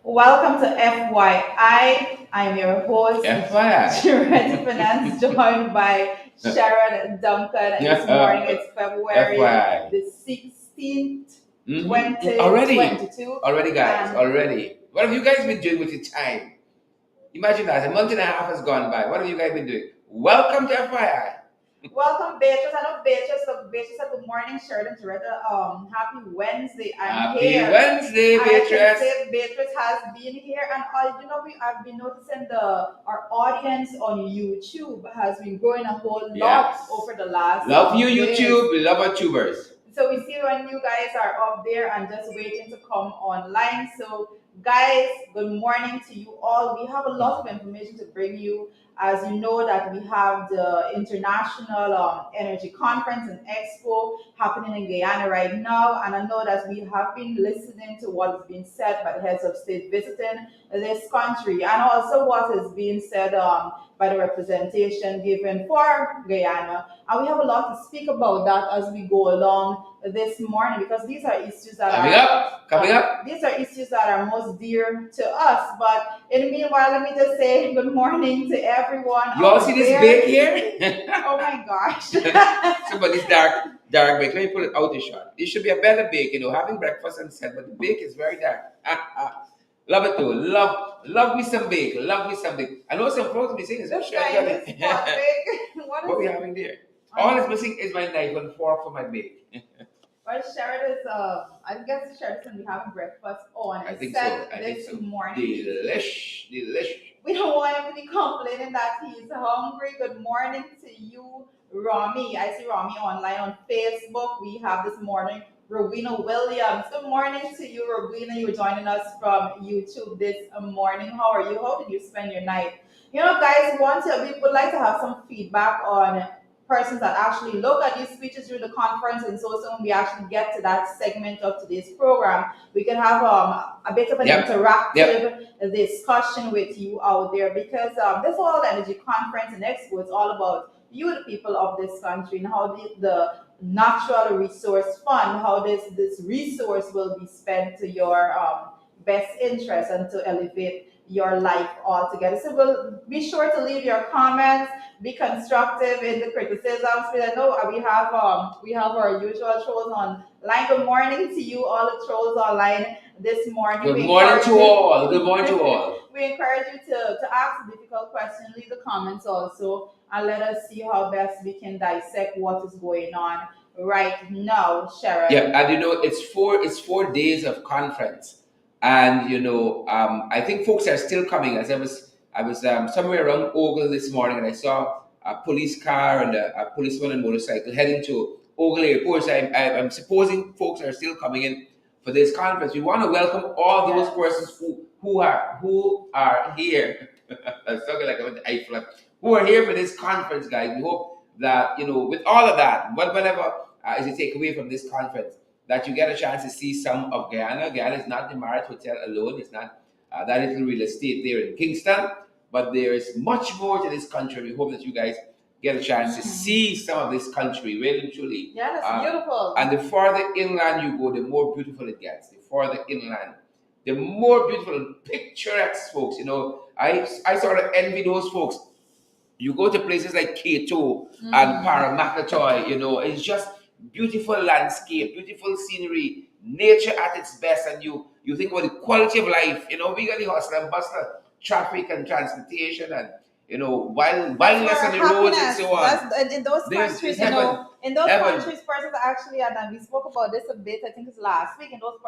Welcome to FYI. I'm your host, FYI. Charity Finance, joined by Sharon Duncan. This morning it's February FYI. the 16th, Already. 2022. Already, guys. And Already. What have you guys been doing with your time? Imagine that. A month and a half has gone by. What have you guys been doing? Welcome to FYI. welcome, Beatrice. I know Beatrice. So Beatrice said, good morning, Sharon, Loretta. Happy Wednesday. I'm Happy here. Wednesday, And I can Beatrice. say Beatrice has been here, and I've been noticing our audience on YouTube has been growing a whole lot Yes. over the last. Love you, days. YouTube. We love our tubers. So we see when you guys are up there and just waiting to come online. So guys, good morning to you all. We have a lot of information to bring you. As you know that we have the International Energy Conference and Expo happening in Guyana right now. And I know that we have been listening to what is being said by the heads of state visiting this country, and also what is being said by the representation given for Guyana. And we have a lot to speak about that as we go along this morning, because these are issues that Coming up. These are issues that are most dear to us. But in the meanwhile, let me just say good morning to everyone. You all see this bake here? Oh my gosh. Somebody's dark bake. Let me put it out a shot. It should be a better bake, having breakfast and set, but the bake is very dark. Love it too. Love me some bake. Love me some bake. I know some folks will be saying, is that sure? What are we having there? All it's missing is my knife and fork for my bake. Well, Sheridan is, I guess Sheridan will be having breakfast on. I think so. This morning. Delish. We don't want him to be complaining that he's hungry. Good morning to you, Rami. I see Rami online on Facebook. We have this morning Rowena Williams. Good morning to you, Rowena. You're joining us from YouTube this morning. How are you? How did you spend your night? Guys, we would like to have some feedback on persons that actually look at these speeches during the conference, and so when we actually get to that segment of today's program, we can have a bit of an interactive discussion with you out there, because this whole energy conference and expo is all about you, the people of this country, and how the natural resource fund, how this resource will be spent to your best interest and to elevate your life altogether. So we'll be sure to leave your comments, be constructive in the criticisms. I know we have our usual trolls online. Good morning to you, all the trolls online this morning. Good morning to all. Good morning to all. We encourage you to ask difficult questions, leave the comments also, and let us see how best we can dissect what is going on right now, Sharon. Yeah, and it's 4 days of conference, and I think folks are still coming. As I was somewhere around Ogle this morning, and I saw a police car and a policeman and motorcycle heading to Ogle Airport. So I'm supposing folks are still coming in for this conference. We want to welcome all those persons who are here. I was talking like I'm Eiffel. Who are here for this conference, guys. We hope that with all of that, whatever is a take away from this conference, that you get a chance to see some of Guyana. Guyana is not the Marriott Hotel alone. It's not that little real estate there in Kingston, but there is much more to this country. We hope that you guys get a chance to see some of this country, really and truly. Yeah, that's beautiful. And the farther inland you go, the more beautiful it gets. The farther inland, the more beautiful and picturesque folks. I sort of envy those folks. You go to places like Cato and Paramakatoy, it's just beautiful landscape, beautiful scenery, nature at its best, and you think about the quality of life. We got the hustle and bustle, traffic and transportation, and wildness on the roads and so on. That's, in those countries, in those countries, persons actually, and we spoke about this a bit, I think it's last week, in those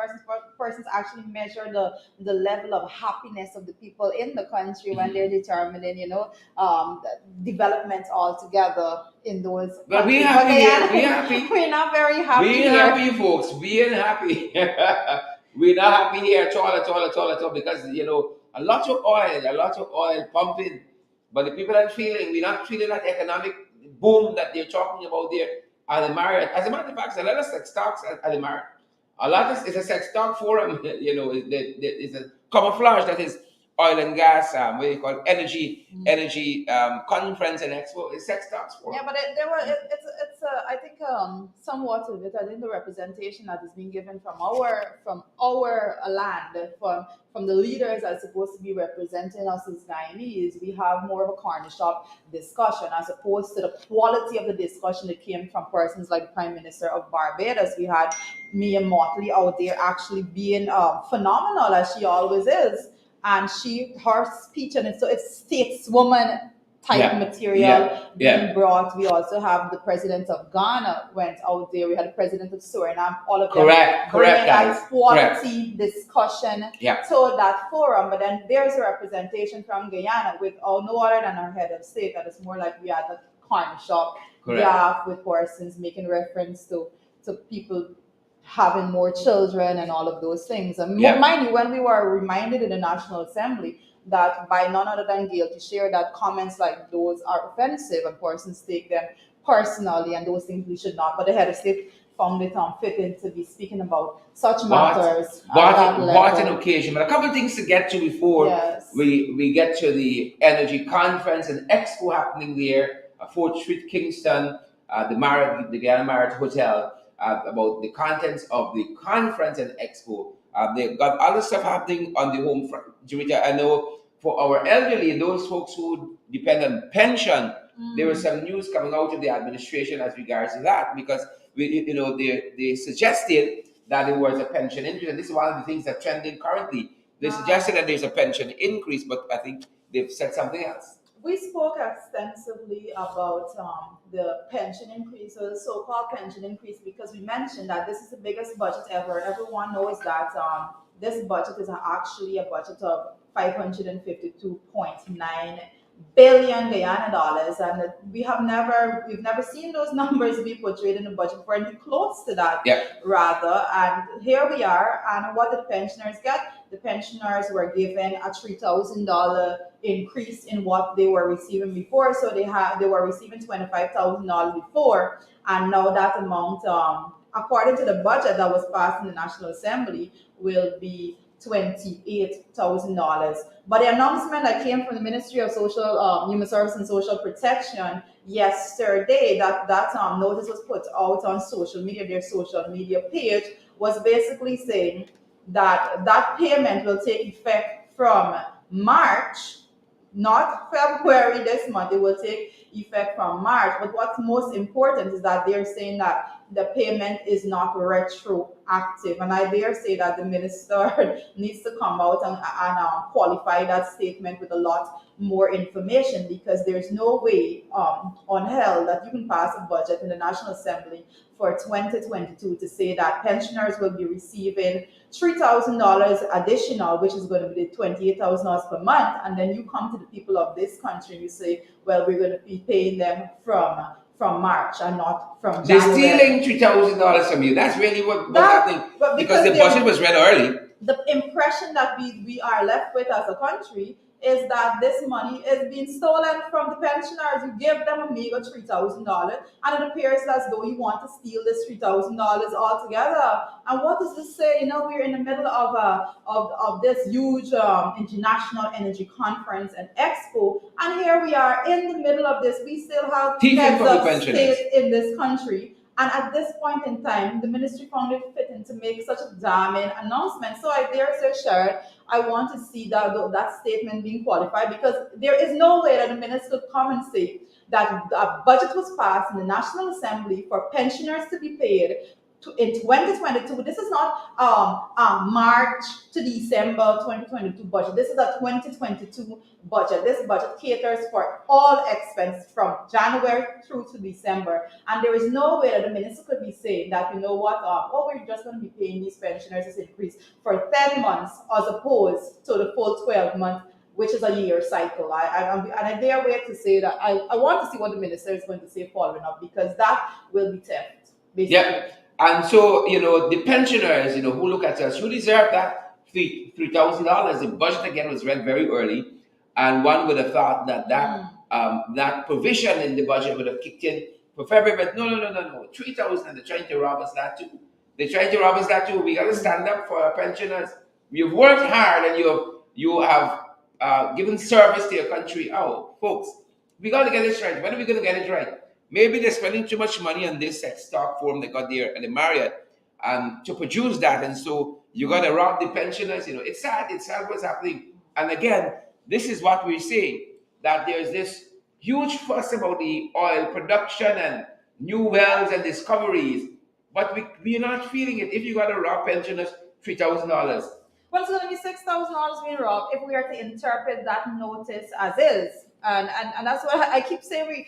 persons actually measure the level of happiness of the people in the country when they're determining, development altogether in those but countries. We're happy. We're not very happy. We're happy, folks. We're happy. We're not happy here at all, because a lot of oil pumping, but the people aren't feeling. We're not feeling that economic boom that they're talking about there at the Marriott. As a matter of fact, a lot of sex stocks at the Marriott. A lot of it's a sex stock forum. It's a camouflage that is oil and gas, what do you call it, energy conference and expo, it's sex talks for. Yeah, but it's I think somewhat of it. I think the representation that is being given from our land, from the leaders that are supposed to be representing us as Guyanese, we have more of a corner shop discussion as opposed to the quality of the discussion that came from persons like the Prime Minister of Barbados. We had Mia Motley out there actually being phenomenal as she always is, and her speech, and it's stateswoman type Yeah, material yeah, being yeah. brought. We also have the president of Ghana went out there. We had the president of Suriname. All of them Correct, bringing guys. that quality discussion Yeah. to that forum. But then there's a representation from Guyana with no other than our head of state. That is more like we had the corner shop. Correct. Yeah, with persons making reference to people having more children and all of those things. And Yeah. mind you, when we were reminded in the National Assembly that by none other than Gail to share that comments like those are offensive and persons take them personally and those things we should not. But the head of state found it unfitting to be speaking about such matters. What an occasion. But a couple of things to get to before Yes. we get to the energy conference and expo happening there, 4th Street, Kingston, the Guyana Marriott Hotel, about the contents of the conference and expo. They've got other stuff happening on the home front. Jurita, I know for our elderly, those folks who depend on pension, there was some news coming out of the administration as regards to that, because they suggested that there was a pension increase, and this is one of the things that's trending currently. They suggested that there's a pension increase, but I think they've said something else. We spoke extensively about the pension increase, or the so-called pension increase, because we mentioned that this is the biggest budget ever. Everyone knows that this budget is actually a budget of 552.9 billion Guyana dollars, and we've never seen those numbers be portrayed in the budget for anything close to that. Yeah. Rather, and here we are. And what did the pensioners get? The pensioners were given a $3,000 increase in what they were receiving before. So they were receiving $25,000 before, and now that amount, according to the budget that was passed in the National Assembly, will be $28,000. But the announcement that came from the Ministry of Human Service and Social Protection yesterday, that notice was put out on social media, their social media page, was basically saying that that payment will take effect from March, not February this month. It will take effect from March. But what's most important is that they're saying that the payment is not retroactive. And I dare say that the minister needs to come out and qualify that statement with a lot more information, because there's no way on hell that you can pass a budget in the National Assembly for 2022 to say that pensioners will be receiving $3,000 additional, which is going to be $28,000 per month, and then you come to the people of this country and you say, well, we're going to be paying them from March and not from January. They're stealing $3,000 from you. That's really what's happening, because the budget was read early. The impression that we are left with as a country is that this money is being stolen from the pensioners. You give them a meager $3,000, and it appears as though you want to steal this $3,000 altogether. And what does this say? We're in the middle of this huge international energy conference and expo, and here we are in the middle of this. We still have heads of state in this country. And at this point in time, the ministry found it fitting to make such a damning announcement. So I dare say, Sharon, I want to see that statement being qualified, because there is no way that the minister could come and say that a budget was passed in the National Assembly for pensioners to be paid in 2022. This is not March to December 2022 budget. This is a 2022 budget. This budget caters for all expense from January through to December. And there is no way that the minister could be saying that, we're just going to be paying these pensioners this increase for 10 months as opposed to the full 12 months, which is a year cycle. And I dare wait to say that I want to see what the minister is going to say following up, because that will be theft, basically. Yeah. And so, the pensioners, who look at us, you deserve that $3,000. The budget, again, was read very early. And one would have thought that that provision in the budget would have kicked in for February. But no. 3,000, and they're trying to rob us that too. We got to stand up for our pensioners. You've worked hard, and you have giving service to your country. Oh, folks, we got to get this right. When are we going to get it right? Maybe they're spending too much money on this stock form they got there at the Marriott to produce that, and so you got to rob the pensioners. It's sad. It's sad what's happening. And again, this is what we're saying, that there's this huge fuss about the oil production and new wells and discoveries, but we're not feeling it. If you got to rob pensioners $3,000. Well, it's going to be $6,000 being robbed if we are to interpret that notice as is. And that's what I keep saying.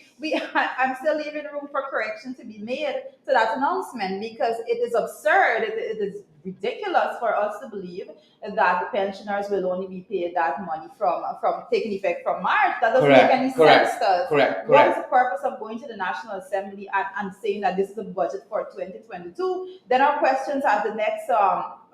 I'm still leaving room for correction to be made to that announcement, because it is absurd. It is ridiculous for us to believe that the pensioners will only be paid that money from taking effect from March. That doesn't make any sense to us. What is the purpose of going to the National Assembly and saying that this is a budget for 2022? Then our questions at the next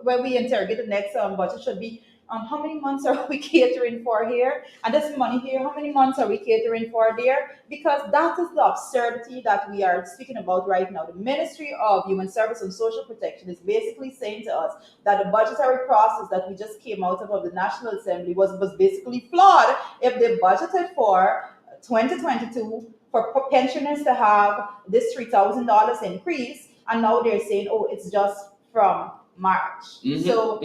when we interrogate the next budget should be, how many months are we catering for here? And this money here, how many months are we catering for there? Because that is the absurdity that we are speaking about right now. The Ministry of Human Service and Social Protection is basically saying to us that the budgetary process that we just came out of the National Assembly was basically flawed if they budgeted for 2022 for pensioners to have this $3,000 increase, and now they're saying, oh, it's just from March. So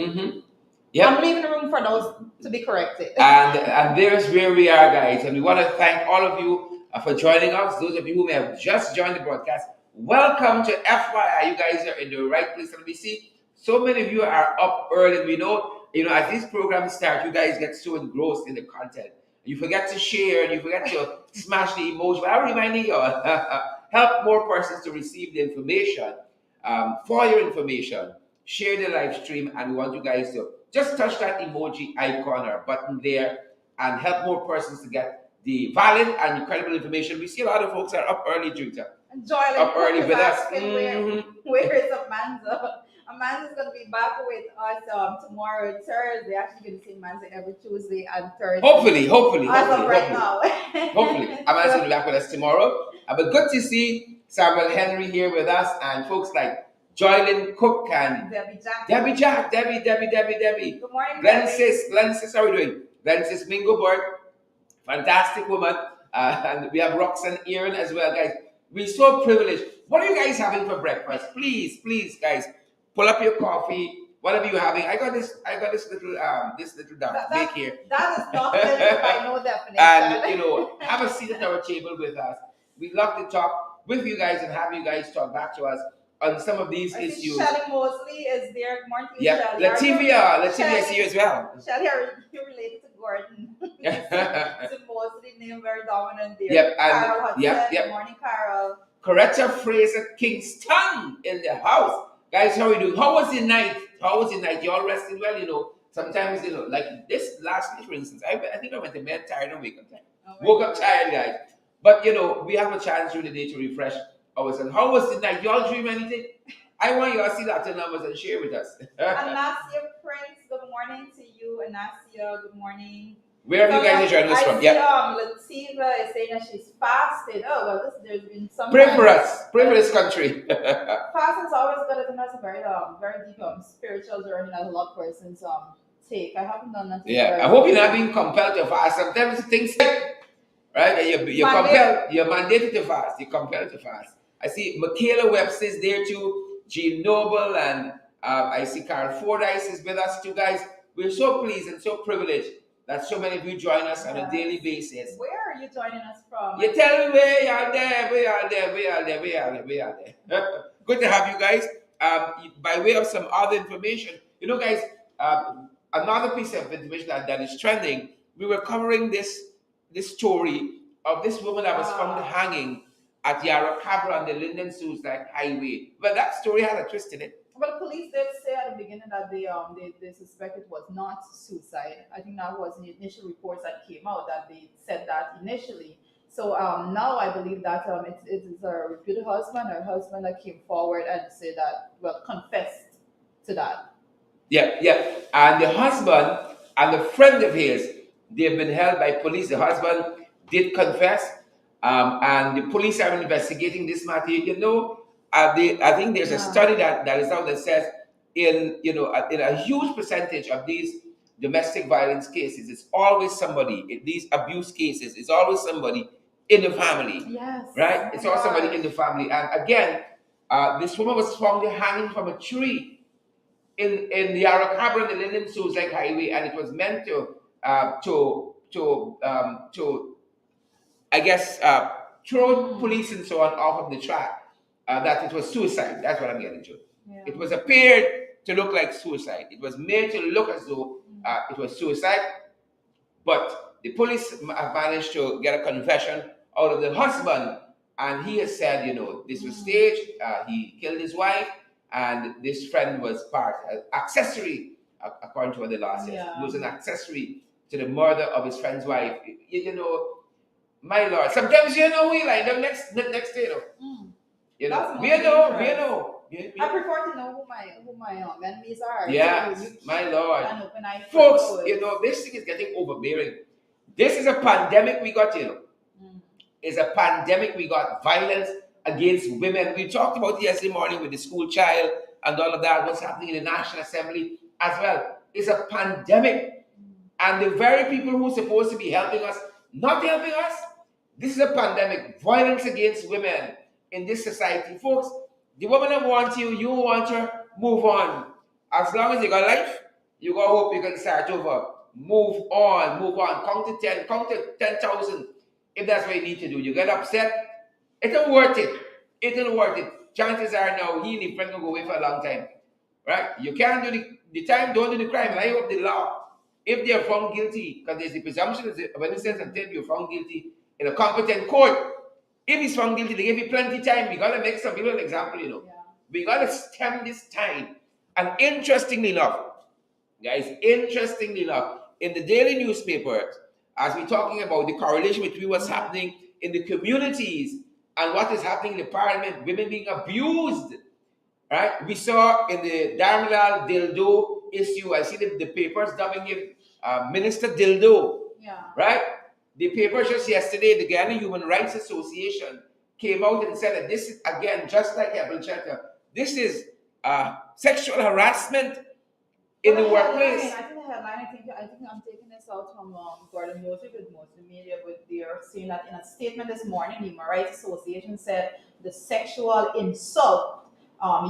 Yep. I'm leaving room for those to be corrected. And there's where we are, guys. And we want to thank all of you for joining us. Those of you who may have just joined the broadcast, welcome to FYI. You guys are in the right place. And we see so many of you are up early. We know, as these programs start, you guys get so engrossed in the content. You forget to share and you forget to smash the emoji. But I'm reminding you, help more persons to receive the information. For your information, share the live stream, and we want you guys to just touch that emoji icon or button there and help more persons to get the valid and credible information. We see a lot of folks are up early, Juta. Up early with us. Where is Amanda? Amanda's going to be back with us tomorrow, Thursday. Actually, going to see Amanda every Tuesday and Thursday. Hopefully. As of right now. Hopefully. Amanda's going to be back with us tomorrow. But good to see Samuel Henry here with us, and folks like Joylyn Cook and Debbie Jack. Debbie. Good morning, Glenn Sis, how are we doing? Glenn Sis Mingoborg, fantastic woman. And we have Roxanne Aaron as well, guys. We're so privileged. What are you guys having for breakfast? Please, guys, pull up your coffee. Whatever you're having. I got this little dark bake here. That is not by no definition. And have a seat at our table with us. We love to talk with you guys and have you guys talk back to us on some of these issues. Shelly Mosley is there. Good morning to you, yeah, Lativia is here as well. Shelly, are you related to Gordon? It's a Mosley name, very dominant there. Yep, Carol Hudson. Yep. Good morning, Carol. Coretta Fraser Kingston in the house. Guys, how are we doing? How was the night? You all rested well? Sometimes, like this last night, for instance, I think I went to bed tired and woke up tired, guys. But, we have a chance during the day to refresh ourselves. How was the night? You all dream anything? I want you all to see that numbers and share with us. Anasia Prince, good morning to you. Anasia, good morning. Where are you guys joining us from? Lativa is saying that she's fasted. Oh, well, there's been some. Pray for us. Pray for this country. Fasting is always good. I think that's a very deep spiritual journey that a lot of persons take. I haven't done that. Yeah, I hope you're not being compelled to fast. Sometimes things right? You're compelled. You're mandated to fast. You're compelled to fast. I see Michaela Webster's there too. Jean Noble, and I see Carl Fordyce is with us too, guys. We're so pleased and so privileged that so many of you join us on a daily basis. Where are you joining us from? You tell me where you are there. We are there. Good to have you guys. By way of some other information, guys, another piece of information that is trending. We were covering this story of this woman that was found hanging at Yarra-Cabra on the Linden Sioux Highway. But that story had a twist in it. Well, police did say at the beginning that they suspect it was not suicide. I think that was the initial reports that came out, that they said that initially. So now I believe that it is her reputed husband, her husband that came forward and said that, confessed to that. Yeah. And the husband and a friend of his, they've been held by police. The husband did confess, and the police are investigating this matter. I think there's a study that is out that says in a huge percentage of these domestic violence cases, it's always somebody, in these abuse cases, it's always somebody in the family. Yes. Right? It's always somebody in the family. And again, this woman was found hanging from a tree in the Aracabra and the Linden Suits Lake Highway, and it was meant to I guess throw police and so on off of the track. That it was suicide. That's what I'm getting to. Yeah. It was appeared to look like suicide. It was made to look as though it was suicide, but the police managed to get a confession out of the husband, and he has said, this was staged. He killed his wife, and this friend was accessory, according to what the law says. Yeah. He was an accessory to the murder of his friend's wife. My Lord. Sometimes we like the next day, we know. I prefer to know who my enemies are. Yes, so my Lord. Folks, this thing is getting overbearing. This is a pandemic we got, It's a pandemic we got. Violence against women. We talked about it yesterday morning with the school child and all of that, what's happening in the National Assembly as well. It's a pandemic. And the very people who are supposed to be helping us, not helping us. This is a pandemic. Violence against women in this society. Folks, the woman that wants you, you want her, move on. As long as you got life, you got hope you can start over. Move on. Count to 10, count to 10,000 if that's what you need to do. You get upset, it ain't worth it. Chances are now he and his friend will go away for a long time. Right? You can't do the time, don't do the crime. I hope the law, if they are found guilty, because there's the presumption of innocence until you're found guilty in a competent court. If he's found guilty, they give you plenty of time. We got to make some people an example, Yeah. We got to stem this time. And interestingly enough, guys, in the daily newspapers, as we're talking about the correlation between what's happening in the communities and what is happening in the parliament, women being abused, right? We saw in the Darmalal Dildo issue, I see the papers dubbing him Minister Dildo, right? The paper just yesterday, the Ghana Human Rights Association came out and said that this is, again, just like Abel Cheta, this is sexual harassment in the workplace. I think the headline, I think I'm taking this out from Gordon Mosley with Mosley Media, but they're saying that in a statement this morning, the Human Rights Association said the sexual insult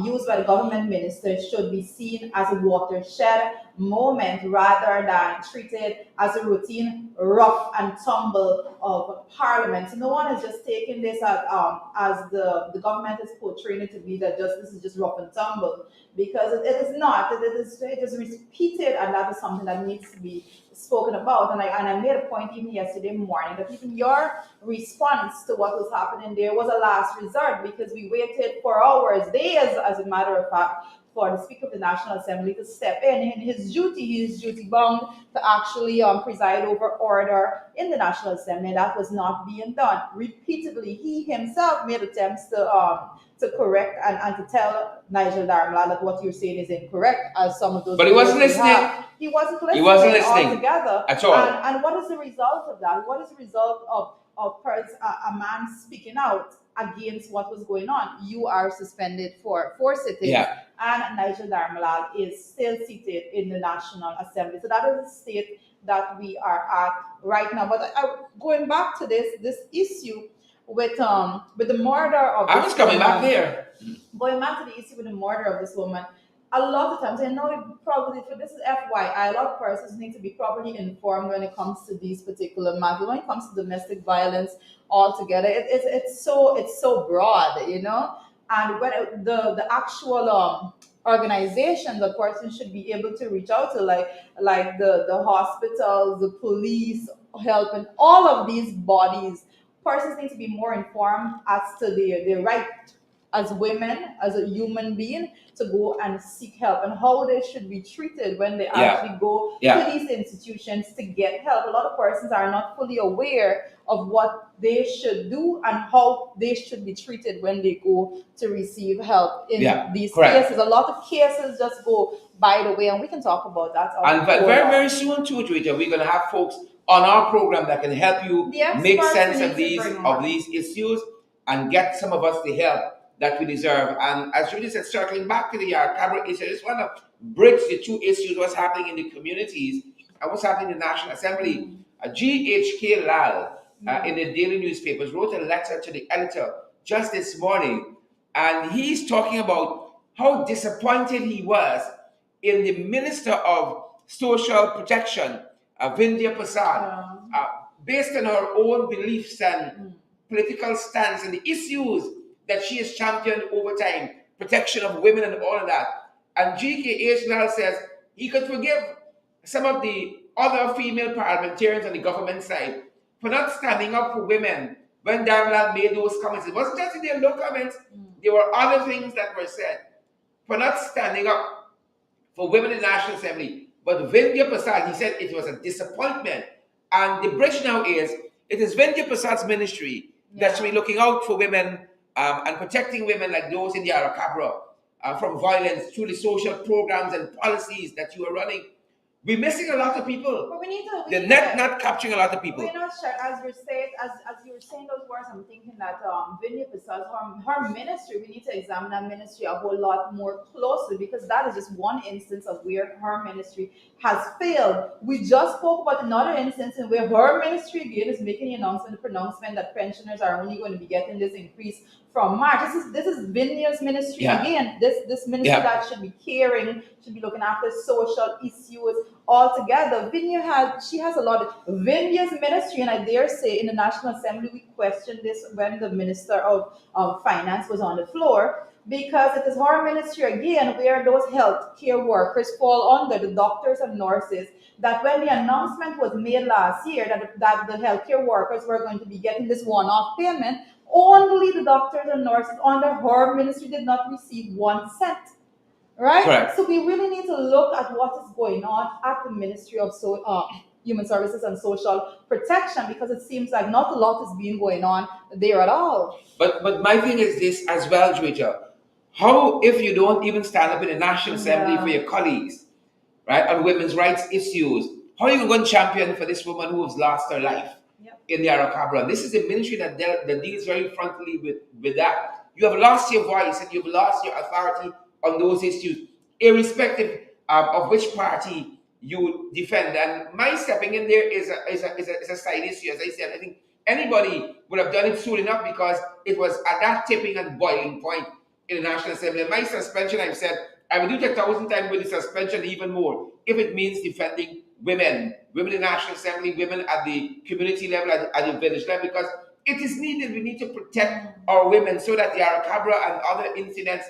used by the government minister should be seen as a watershed moment rather than treated as a routine rough and tumble of parliament. So no one is just taking this as the government is portraying it to be that this is just rough and tumble, because it is not. It is repeated, and that is something that needs to be spoken about. And I made a point even yesterday morning that even your response to what was happening there was a last resort, because we waited for hours, days, as a matter of fact, for the Speaker of the National Assembly to step in his duty bound to actually preside over order in the National Assembly. And that was not being done. Repeatedly, he himself made attempts to correct and to tell Nigel Darmla that what you're saying is incorrect, as some of those. But he wasn't listening. He wasn't listening altogether. At all. And what is the result of that? What is the result of a man speaking out against what was going on? You are suspended for 4 sittings. Yeah. And Nigel Darmalal is still seated in the National Assembly. So that is the state that we are at right now. But going back to this issue with the murder of this I was coming back there. Going back to the issue with the murder of this woman, a lot of times, I know probably, for this is FYI, a lot of persons need to be properly informed when it comes to these particular matters. When it comes to domestic violence altogether, it's so broad, and when the actual organization the person should be able to reach out to, like the hospitals, the police, help, and all of these bodies, persons need to be more informed as to their right as women, as a human being, to go and seek help, and how they should be treated when they actually go to these institutions to get help. A lot of persons are not fully aware of what they should do and how they should be treated when they go to receive help in these cases. A lot of cases just go by the way, and we can talk about that. And very, very soon too, Twitter, we're going to have folks on our program that can help you make sense of these issues and get some of us the help that we deserve. And as Judy said, circling back to the Cabra issue, I just want to bridge the two issues, what's happening in the communities and what's happening in the National Assembly. G.H.K. Lal, in the daily newspapers, wrote a letter to the editor just this morning, and he's talking about how disappointed he was in the Minister of Social Protection, Vindhya Prasad, based on her own beliefs and political stance and the issues that she has championed over time, protection of women and all of that. And G.K.H. Lal says he could forgive some of the other female parliamentarians on the government side for not standing up for women when Damlal made those comments. It wasn't just their low comments, there were other things that were said for not standing up for women in the National Assembly. But Vindhya Prasad, he said it was a disappointment. And the bridge now is, it is Vindhya Prasad's ministry that should be looking out for women and protecting women like those in the Arakabra from violence through the social programs and policies that you are running. We're missing a lot of people. But we need to. They're not capturing a lot of people. We're not sure. As you were saying those words, I'm thinking that Vindhya Prasad, her ministry, we need to examine that ministry a whole lot more closely, because that is just one instance of where her ministry has failed. We just spoke about another instance in where her ministry again is making the pronouncement that pensioners are only going to be getting this increase from March. This is Vindhya's ministry again. This ministry that should be caring, should be looking after social issues altogether. She has a lot of Vindhya's ministry, and I dare say in the National Assembly we questioned this when the Minister of Finance was on the floor, because it is her ministry again where those health care workers fall under, the doctors and nurses, that when the announcement was made last year that the healthcare workers were going to be getting this one-off payment, only the doctors and nurses under her ministry did not receive 1 cent. Right? Correct. So we really need to look at what is going on at the Ministry of Human Services and Social Protection, because it seems like not a lot is being going on there at all. But my thing is this as well, Juita. How if you don't even stand up in the National Assembly for your colleagues, right, on women's rights issues, how are you going to champion for this woman who has lost her life in the Arakabra? This is a ministry that deals very frontally with that. You have lost your voice and you've lost your authority on those issues, irrespective of which party you defend. And my stepping in there is a side issue. As I said, I think anybody would have done it soon enough, because it was at that tipping and boiling point in the National Assembly. And my suspension, I've said, I would do it 1,000 times with the suspension, even more, if it means defending women in the National Assembly, women at the community level, at the village level, because it is needed. We need to protect our women so that the Arakabra and other incidents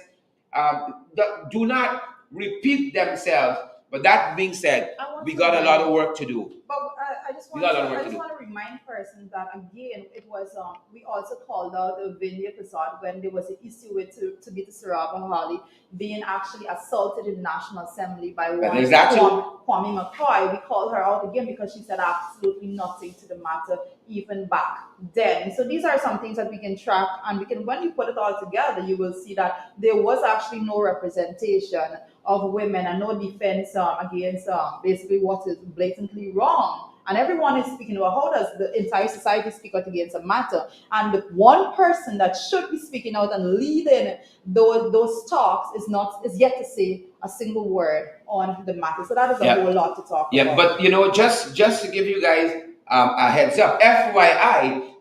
do not repeat themselves. But that being said, we got a lot of work to do. But I just want to remind persons that again, it was we also called out the Vindhya Prasad when there was an issue with Tabitha Saraba Hali being actually assaulted in the National Assembly by one Kwame McCoy. We called her out again because she said absolutely nothing to the matter even back then. So these are some things that we can track, and we can, when you put it all together, you will see that there was actually no representation of women and no defense against basically what is blatantly wrong. And everyone is speaking about how does the entire society speak out against a matter. And the one person that should be speaking out and leading those talks is yet to say a single word on the matter. So that is a whole lot to talk about. Yeah, but just to give you guys a heads up, FYI,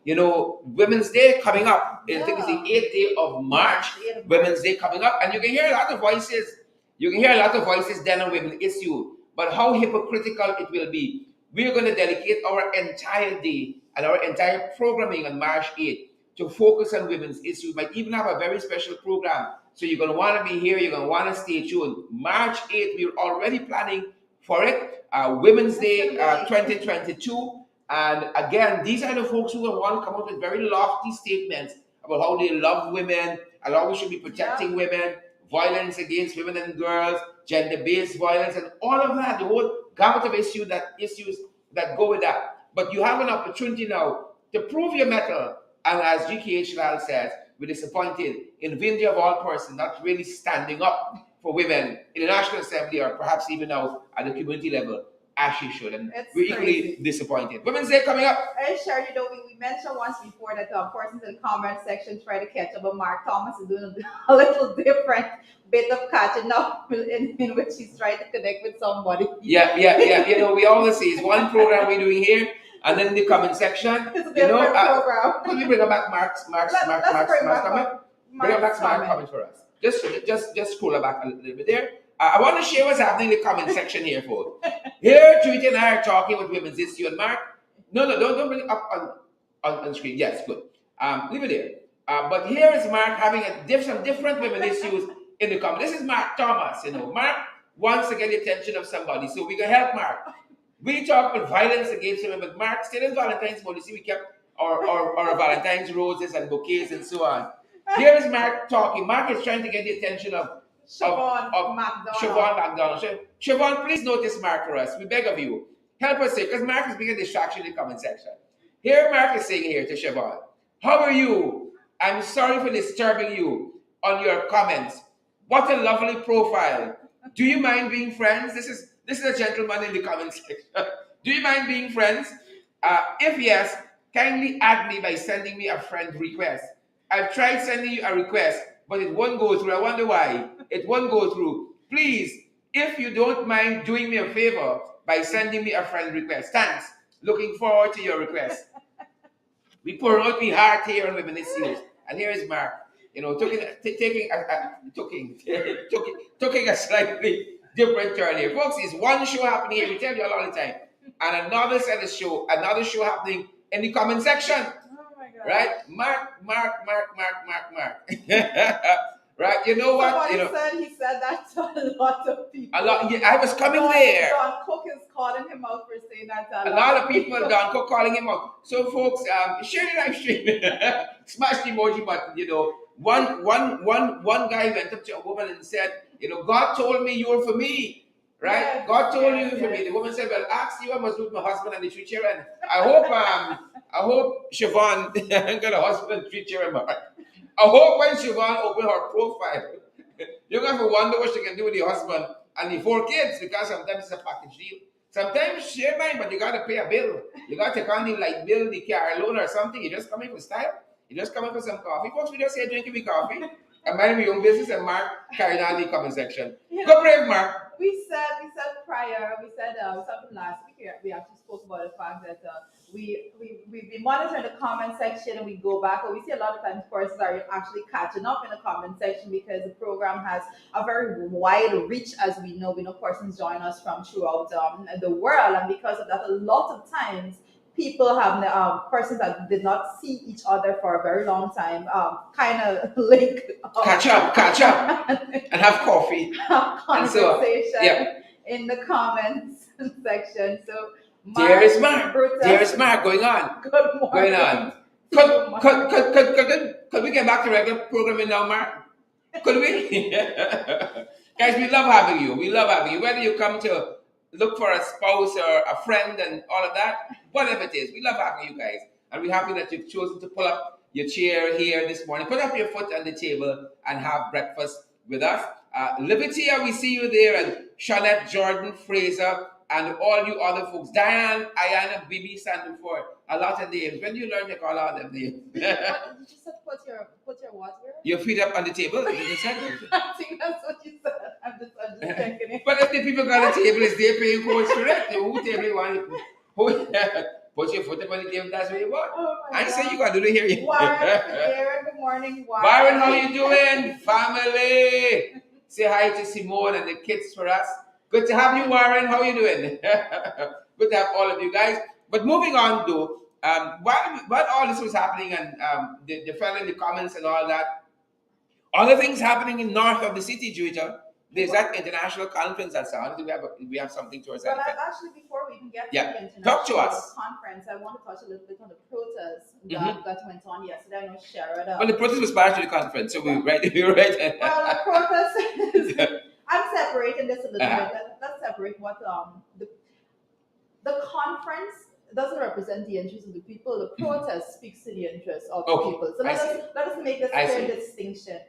Women's Day coming up. I think it's the 8th day of March. Women's Day coming up, and you can hear a lot of voices. Then on women's issue, but how hypocritical it will be. We're going to dedicate our entire day and our entire programming on March 8th to focus on women's issue. We might even have a very special program. So you're going to want to be here. You're going to want to stay tuned. March 8th, we're already planning for it. Women's Day 2022. And again, these are the folks who will want to come up with very lofty statements about how they love women and how we should be protecting women, violence against women and girls, gender-based violence, and all of that, the whole gamut of issues that go with that. But you have an opportunity now to prove your mettle. And as GKH Lal says, we're disappointed in Vindhya of all persons not really standing up for women in the National Assembly or perhaps even now at the community level. as she should. And It's we're equally crazy. disappointed. Women's Day coming up. And Sherry, you know, we mentioned once before that persons in the comment section try to catch up, but Mark Thomas is doing a little different bit of catching up in which he's trying to connect with somebody. Yeah. You know, we always see it's one program we're doing here, and then in the comment section, It's a you know, different program. could we bring back Mark's comment? Bring back Mark's comment for us. Just scroll it back a little bit there. I want to share what's happening in the comment section here, folks. Here, Judy and I are talking with women's issue, and Mark. No, don't bring it up on screen. Yes, good. Leave it there. But here is Mark having some different women issues in the comment. This is Mark Thomas. You know, Mark wants to get the attention of somebody, so we can help Mark. We talk about violence against women, but Mark still in Valentine's mode. You see, we kept our Valentine's roses and bouquets and so on. Here is Mark talking. Mark is trying to get the attention of Siobhan McDonald. Siobhan McDonald. Siobhan, please notice Mark for us. We beg of you. Help us here, because Mark is being a distraction in the comment section. Here Mark is saying here to Siobhan, how are you? I'm sorry for disturbing you on your comments. What a lovely profile. Do you mind being friends? This is a gentleman in the comment section. Do you mind being friends? If yes, kindly add me by sending me a friend request. I've tried sending you a request, but it won't go through. I wonder why. It won't go through. Please, if you don't mind doing me a favor by sending me a friend request. Thanks. Looking forward to your request. We pour out the heart here on Women Issues. And here is Mark, you know, taking a slightly different turn here. Folks, it's one show happening here. We tell you all the time. And another show happening in the comment section. Right? Mark. Right? You know what? Somebody he said that to a lot of people. A lot. Yeah, I was coming there. Don Cook is calling him out for saying that to a lot of people. Don Cook calling him out. So, folks, share the live stream. Smash the emoji button. You know, one guy went up to a woman and said, you know, God told me you were for me. Right? Yes, God told you for me. The woman said, well, ask you I must lose my husband and the 3 children. I hope Siobhan got a husband and 3 children. I hope when Siobhan opened her profile, you're going to wonder what she can do with the husband and the 4 kids, because sometimes it's a package deal. Sometimes share mine, but you got to pay a bill. You got to take on the light bill, the car loan or something. You're just coming for style. You're just coming for some coffee. Folks, we just here drinking me coffee. I'm minding my own business, and Mark carrying on the comment section. Go brave, Mark. We said something last week here. We actually spoke about the fact that we've been monitoring the comment section, and we go back, and we see a lot of times persons are actually catching up in the comment section because the program has a very wide reach, as we know. We know persons join us from throughout the world, and because of that, a lot of times people have persons that did not see each other for a very long time, kind of link catch up and have coffee, conversation in the comments section. So there is Mark going on. Good morning. Going on. Could we get back to regular programming now, Mark? Could we? Guys, we love having you. We love having you. Whether you come to look for a spouse or a friend and all of that, whatever it is, we love having you guys. And we're happy that you've chosen to pull up your chair here this morning. Put up your foot on the table and have breakfast with us. Libertia, we see you there, and Shawnette, Jordan, Fraser, and all you other folks. Diane, Ayana, Bibi, standing for a lot of names. When do you learn to call all them names? Did you say put your what here? Your feet up on the table? I think that's what you said. I'm just checking it. But if the people got a table, is they paying codes correct? Who table you want? Put your foot up on the table, that's what you want. Oh I say you got to do it here. Warren, good morning, Warren. Warren, how you doing? Family. Say hi to Simone and the kids for us. Good to have you, Warren. How you doing? Good to have all of you guys. But moving on, though, while all this was happening, and the fellow in the comments and all that, other things happening in north of the city, Georgia. There's that international conference that's on. We have something towards that. But actually, before we can get to the international talk to us. Conference, I want to touch a little bit on the protest that went on yesterday. I know Sharon. Well, the protest was part of the conference, so we're right. Well, the protest is. I'm separating this a little bit. Let's separate what the conference doesn't represent the interests of the people. The protest speaks to the interests of the people. So let us make this clear distinction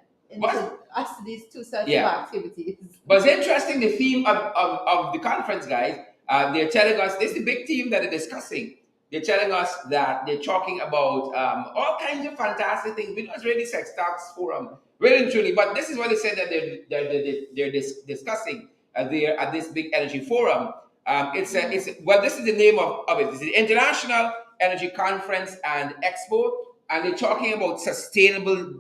as to these two sets of activities. But it's interesting, the theme of the conference, guys. they're telling us this is the big theme that they're discussing. They're telling us that they're talking about all kinds of fantastic things. We know it's really sex talks forum, really and truly. But this is what they said that they're discussing there at this big energy forum. It's well, this is the name of it. It's the International Energy Conference and Expo, and they're talking about sustainable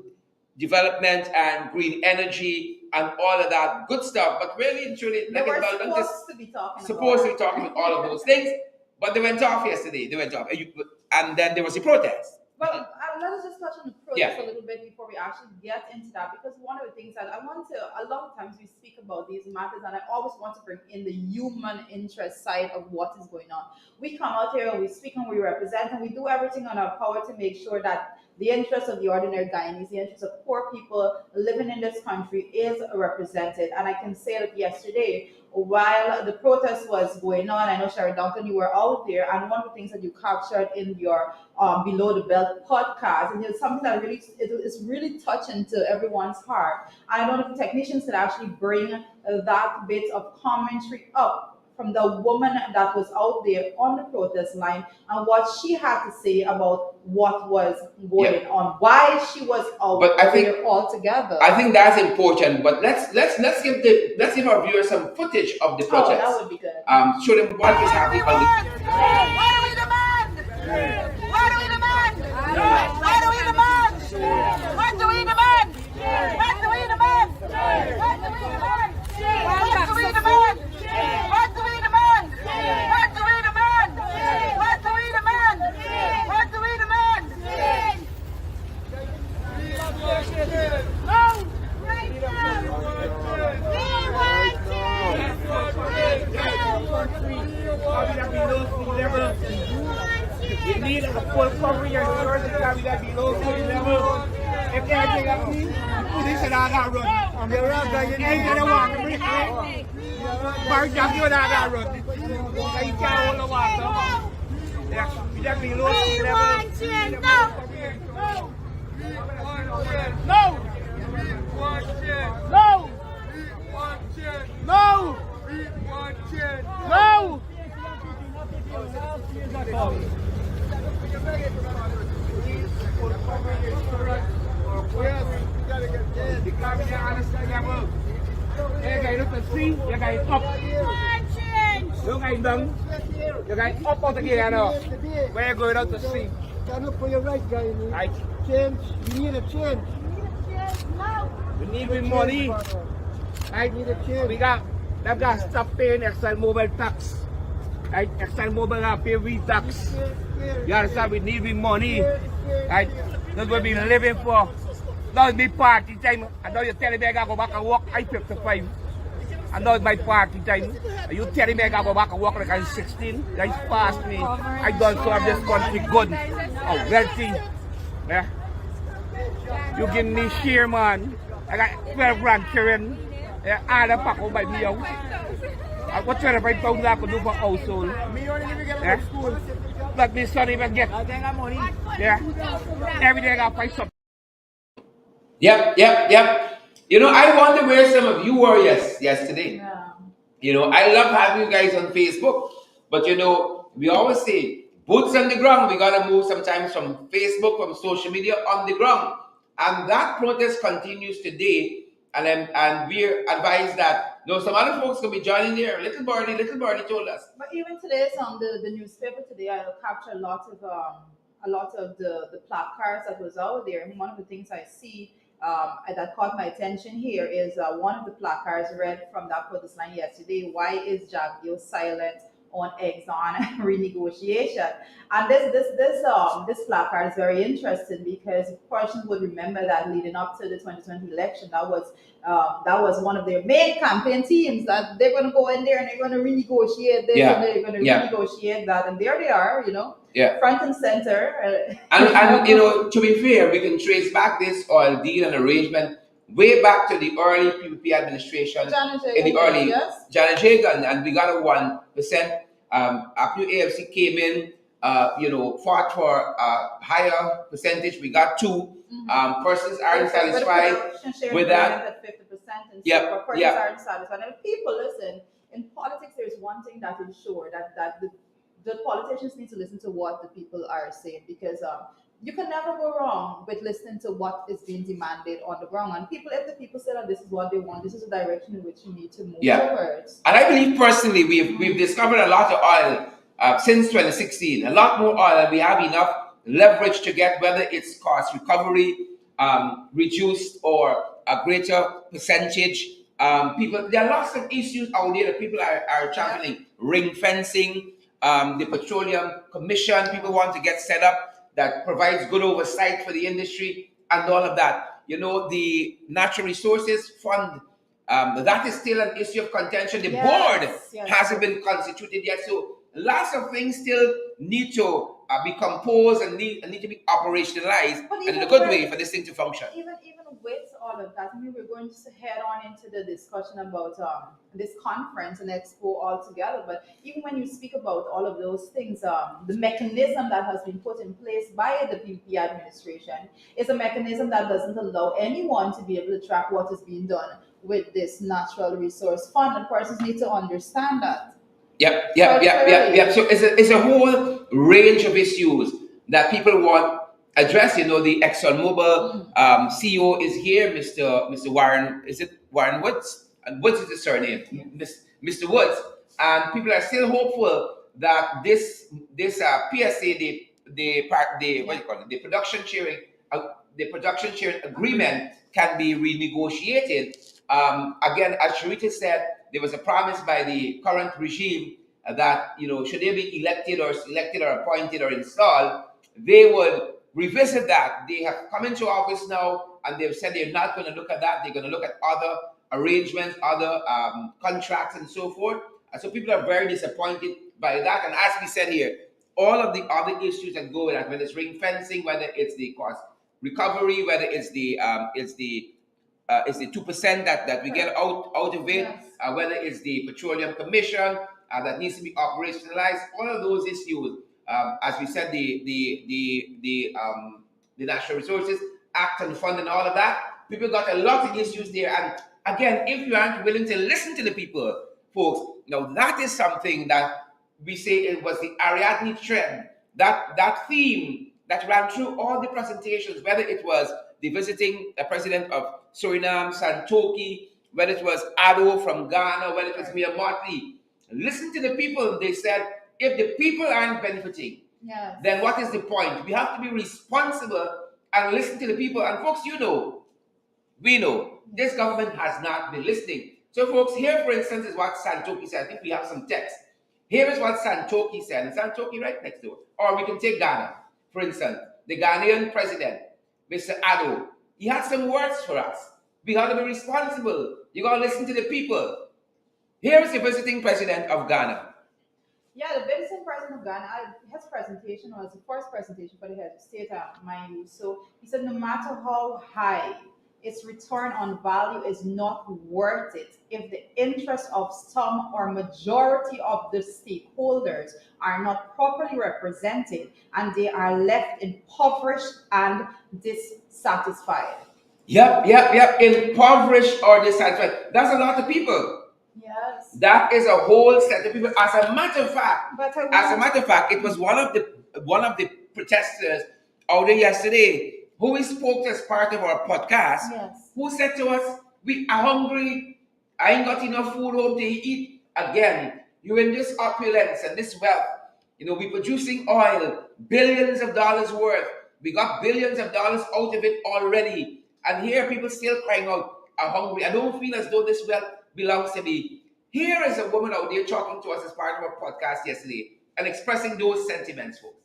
development and green energy and all of that good stuff. But really and truly, They were supposed to be talking about all of those things. But they went off yesterday. They went off, and then there was a protest. Well, let us just touch on the protest a little bit before we actually get into that, because one of the things that I want to, a lot of times we speak about these matters, and I always want to bring in the human interest side of what is going on. We come out here and we speak and we represent and we do everything on our power to make sure that the interest of the ordinary Guyanese, the interest of poor people living in this country is represented. And I can say that yesterday, while the protest was going on, I know Sherry Duncan, you were out there, and one of the things that you captured in your Below the Belt podcast, and it's something that really is really touching to everyone's heart. I don't know if the technicians could actually bring that bit of commentary up from the woman that was out there on the protest line and what she had to say about what was going on, why she was out there altogether. I think that's important. But let's give our viewers some footage of the protest. Oh, that would be good. Show them what is happening on the. What do we demand? What do we demand? What do we demand? What do we demand? What do we demand? What do we demand? What do we demand? What do we demand? What do we demand? What do we demand? What do we demand? No! Right now! We want We need a full coverage and insurance because we got below sea level. If everything up me, this is how I run. I'm the rock guy, you need to walk and break it. Barge up you how I run. You can't hold the water. Yeah, we got below sea level. No! No! No! No! Cái này nó cần xí, cái này up. Cái này nâng, cái này up on the gear now. We're going out to sea. Stand up for your right, guy. Right. Change. You need a change. We need money. Right. You need a change. We got to stop paying ExxonMobil tax. Right. ExxonMobil pay we tax. You understand? We need money. Right. That's what we're living for. Now it's my party time. And now you're telling me I gotta go back and walk I-55. And now it's my party time. And you telling me I gotta go back and walk like I'm 16? That's past me. I don't serve this country good. Oh, wealthy. Yeah. You give me share, man. I got 12 grandchildren. Yeah, all the pack over by me out. And what 25,000 I could do for household? Yeah. Let me son even get. Yeah. Every day I gotta fight something. Yep. You know, I wonder where some of you were yesterday. Yeah. You know, I love having you guys on Facebook. But you know, we always say, boots on the ground. We gotta move sometimes from Facebook, from social media on the ground. And that protest continues today. And we're advised that some other folks can be joining there. Little birdie told us. But even today, on the newspaper today, I captured a lot of the placards that was out there. And one of the things I see that caught my attention here is one of the placards read from that protest line yesterday. Why is Jagdeo silent on Exxon renegotiation? And this placard is very interesting because persons would remember that leading up to the 2020 election, that was one of their main campaign teams, that they're going to go in there and they're going to renegotiate this and they're going to renegotiate that, and there they are, front and center. And to be fair, we can trace back this oil deal and arrangement way back to the early PPP administration in the early Janet Jagan, and we got a 1%. After AFC came in, fought for a higher percentage. We got 2. Persons aren't satisfied with that. At 50%, and persons aren't satisfied. And people, listen, in politics, there's one thing that is sure that the politicians need to listen to what the people are saying, because you can never go wrong with listening to what is being demanded on the ground. And people, if the people say that this is what they want, this is the direction in which you need to move towards. And I believe personally, we've discovered a lot of oil since 2016, a lot more oil, and we have enough leverage to get, whether it's cost recovery, reduced or a greater percentage. People, there are lots of issues out there that people are championing. Ring fencing, the Petroleum Commission, people want to get set up that provides good oversight for the industry and all of that. You know, the Natural Resources Fund, that is still an issue of contention. The board hasn't been constituted yet. So lots of things still need to be composed and need to be operationalized in a good way for this thing to function. Even with all of that, I mean, we're going to head on into the discussion about this conference and expo altogether. But even when you speak about all of those things, the mechanism that has been put in place by the PP administration is a mechanism that doesn't allow anyone to be able to track what is being done with this natural resource fund, and persons need to understand that. Yep. So it's a whole range of issues that people want addressed. You know, the ExxonMobil CEO is here, Mr. Warren. Is it Warren Woods? And Woods is the surname, Mr. Woods. And people are still hopeful that this PSA, the production sharing agreement can be renegotiated. Again, as Sharita said, there was a promise by the current regime that, you know, should they be elected or selected or appointed or installed, they would revisit that. They have come into office now and they've said they're not going to look at that. They're going to look at other arrangements, other contracts and so forth. And so people are very disappointed by that. And as we said here, all of the other issues that go with that, whether it's ring fencing, whether it's the cost recovery, whether it's the 2% that we get out of it, whether it's the Petroleum Commission that needs to be operationalized, all of those issues. As we said, the Natural Resources Act and Fund and all of that, people got a lot of issues there. And again, if you aren't willing to listen to the people, folks, now that is something that we say it was the Ariadne trend, that theme that ran through all the presentations, whether it was the visiting president of Suriname, Santoki, whether it was Ado from Ghana, whether it was Mia Motley. Listen to the people. They said, if the people aren't benefiting, then what is the point? We have to be responsible and listen to the people. And folks, you know, we know, this government has not been listening. So folks, here for instance is what Santoki said. I think we have some text. Here is what Santoki said. And Santoki right next door. Or we can take Ghana, for instance. The Ghanaian president, Mr. Ado, he had some words for us. We got to be responsible. You got to listen to the people. Here is the visiting president of Ghana. Yeah, the visiting president of Ghana, his presentation was the first presentation for the head of state, mind you. So he said, no matter how high its return on value is not worth it if the interests of some or majority of the stakeholders are not properly represented and they are left impoverished and dissatisfied. Yep. Impoverished or dissatisfied. That's a lot of people. Yes. That is a whole set of people. As a matter of fact, it was one of the protesters out there yesterday who we spoke to as part of our podcast, who said to us, we are hungry, I ain't got enough food home to eat. Again, you're in this opulence and this wealth. You know, we're producing oil, billions of dollars worth. We got billions of dollars out of it already. And here people still crying out, are hungry. I don't feel as though this wealth belongs to me. Here is a woman out there talking to us as part of our podcast yesterday and expressing those sentiments, folks.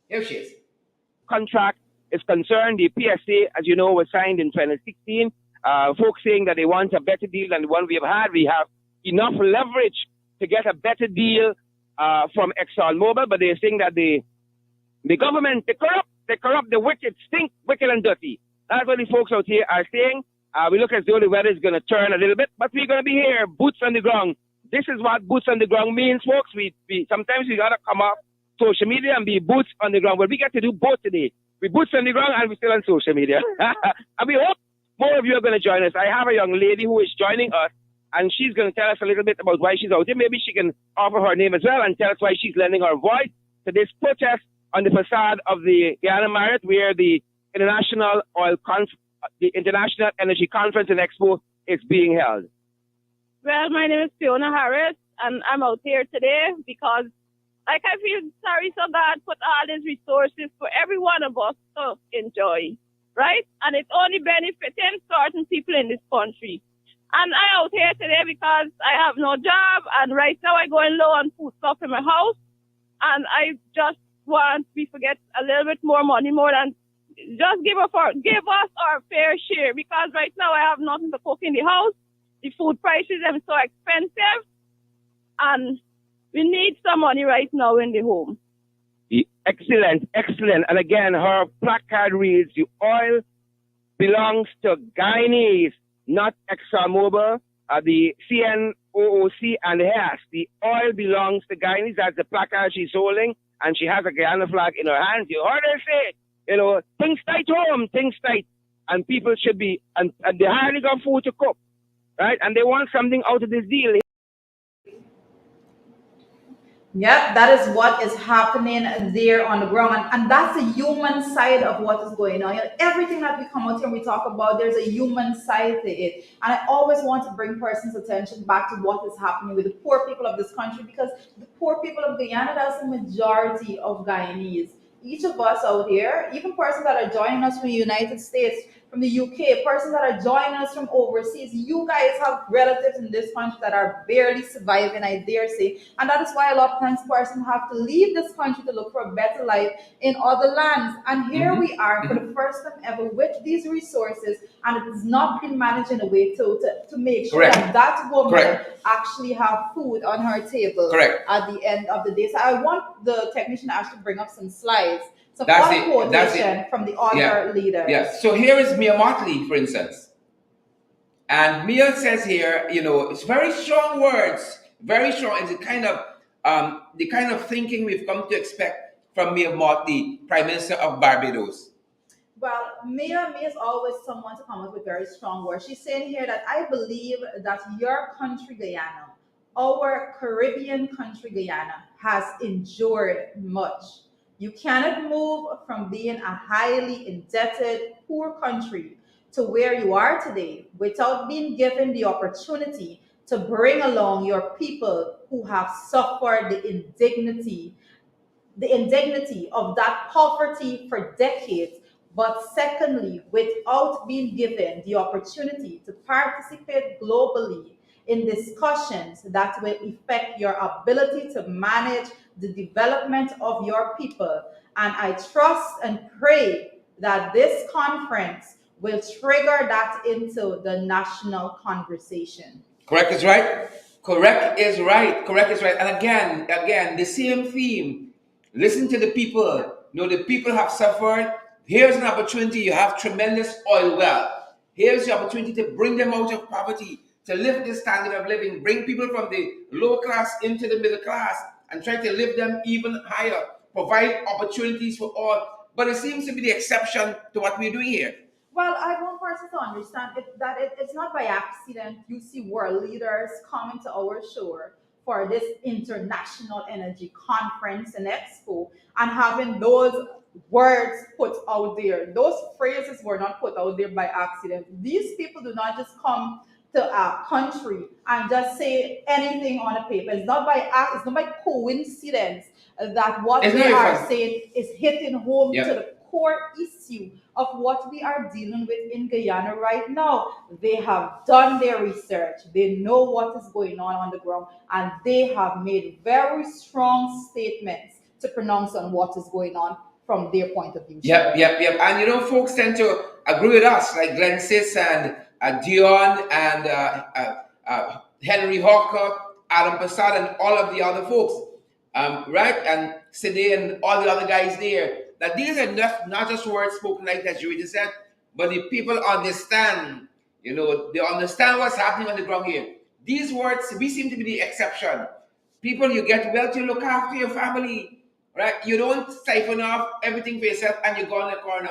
Here she is. Contract is concerned, the PSA, as you know, was signed in 2016. Folks saying that they want a better deal than the one we have had. We have enough leverage to get a better deal from ExxonMobil, but they're saying that the government, they corrupt, the wicked, stink, wicked and dirty. That's what the folks out here are saying. We look as though the weather is going to turn a little bit, but we're going to be here, boots on the ground. This is what boots on the ground means, folks. We sometimes we got to come off social media and be boots on the ground. But we get to do both today. We boots on the ground and we're still on social media. And we hope more of you are going to join us. I have a young lady who is joining us and she's going to tell us a little bit about why she's out here. Maybe she can offer her name as well and tell us why she's lending her voice to this protest on the facade of the Guyana Marriott, where the International Energy Conference and Expo is being held. Well, my name is Fiona Harris, and I'm out here today because, like, I feel sorry so God put all these resources for every one of us to enjoy, right? And it's only benefiting certain people in this country. And I'm out here today because I have no job, and right now I'm going low on food stuff in my house, and I just want we forget a little bit more money, more than just give us our fair share, because right now I have nothing to cook in the house. The food prices are so expensive, and we need some money right now in the home. Excellent, excellent. And again, her placard reads, the oil belongs to Guyanese, not ExxonMobil, the CNOOC, and Hess. The oil belongs to Guyanese. That's the placard she's holding, and she has a Guyana flag in her hands. You heard her say, you know, things tight home, things tight. And people should be, and they hardly got food to cook, right? And they want something out of this deal. Yep, that is what is happening there on the ground. And that's the human side of what is going on. You know, everything that we come out here and we talk about, there's a human side to it. And I always want to bring person's attention back to what is happening with the poor people of this country, because the poor people of Guyana, that's the majority of Guyanese. Each of us out here, even persons that are joining us from the United States, from the UK, persons that are joining us from overseas, you guys have relatives in this country that are barely surviving, I dare say. And that is why a lot of times persons have to leave this country to look for a better life in other lands. And here we are for the first time ever with these resources, and it has not been managed in a way to make sure that woman actually have food on her table at the end of the day. So I want the technician to actually bring up some slides. So that's it. From the other leaders. Yeah. So here is Mia Motley, for instance. And Mia says here, you know, it's very strong words, very strong. It's the kind of thinking we've come to expect from Mia Motley, Prime Minister of Barbados. Well, Mia is always someone to come up with very strong words. She's saying here that I believe that your country, Guyana, our Caribbean country, Guyana, has endured much. You cannot move from being a highly indebted, poor country to where you are today without being given the opportunity to bring along your people who have suffered the indignity of that poverty for decades. But secondly, without being given the opportunity to participate globally in discussions that will affect your ability to manage the development of your people. And I trust and pray that this conference will trigger that into the national conversation. Correct is right. Correct is right. Correct is right. And again, the same theme. Listen to the people. You know, the people have suffered. Here's an opportunity. You have tremendous oil wealth. Here's the opportunity to bring them out of poverty, to lift the standard of living, bring people from the lower class into the middle class, and try to lift them even higher, provide opportunities for all. But it seems to be the exception to what we're doing here. Well, I want persons to understand that it's not by accident you see world leaders coming to our shore for this international energy conference and expo and having those words put out there. Those phrases were not put out there by accident. These people do not just come to a country and just say anything on a paper. It's not by coincidence that what they are saying is hitting home to the core issue of what we are dealing with in Guyana right now. They have done their research. They know what is going on the ground, and they have made very strong statements to pronounce on what is going on from their point of view. Yep. And you know, folks tend to agree with us, like Glenn Sis and Dion and Henry Hawker, Adam Passad, and all of the other folks, right? And Sade and all the other guys there. That these are not just words spoken like that you just said, but the people understand. You know, they understand what's happening on the ground here. These words, we seem to be the exception. People, you get wealth, you look after your family, right? You don't siphon off everything for yourself and you go in the corner.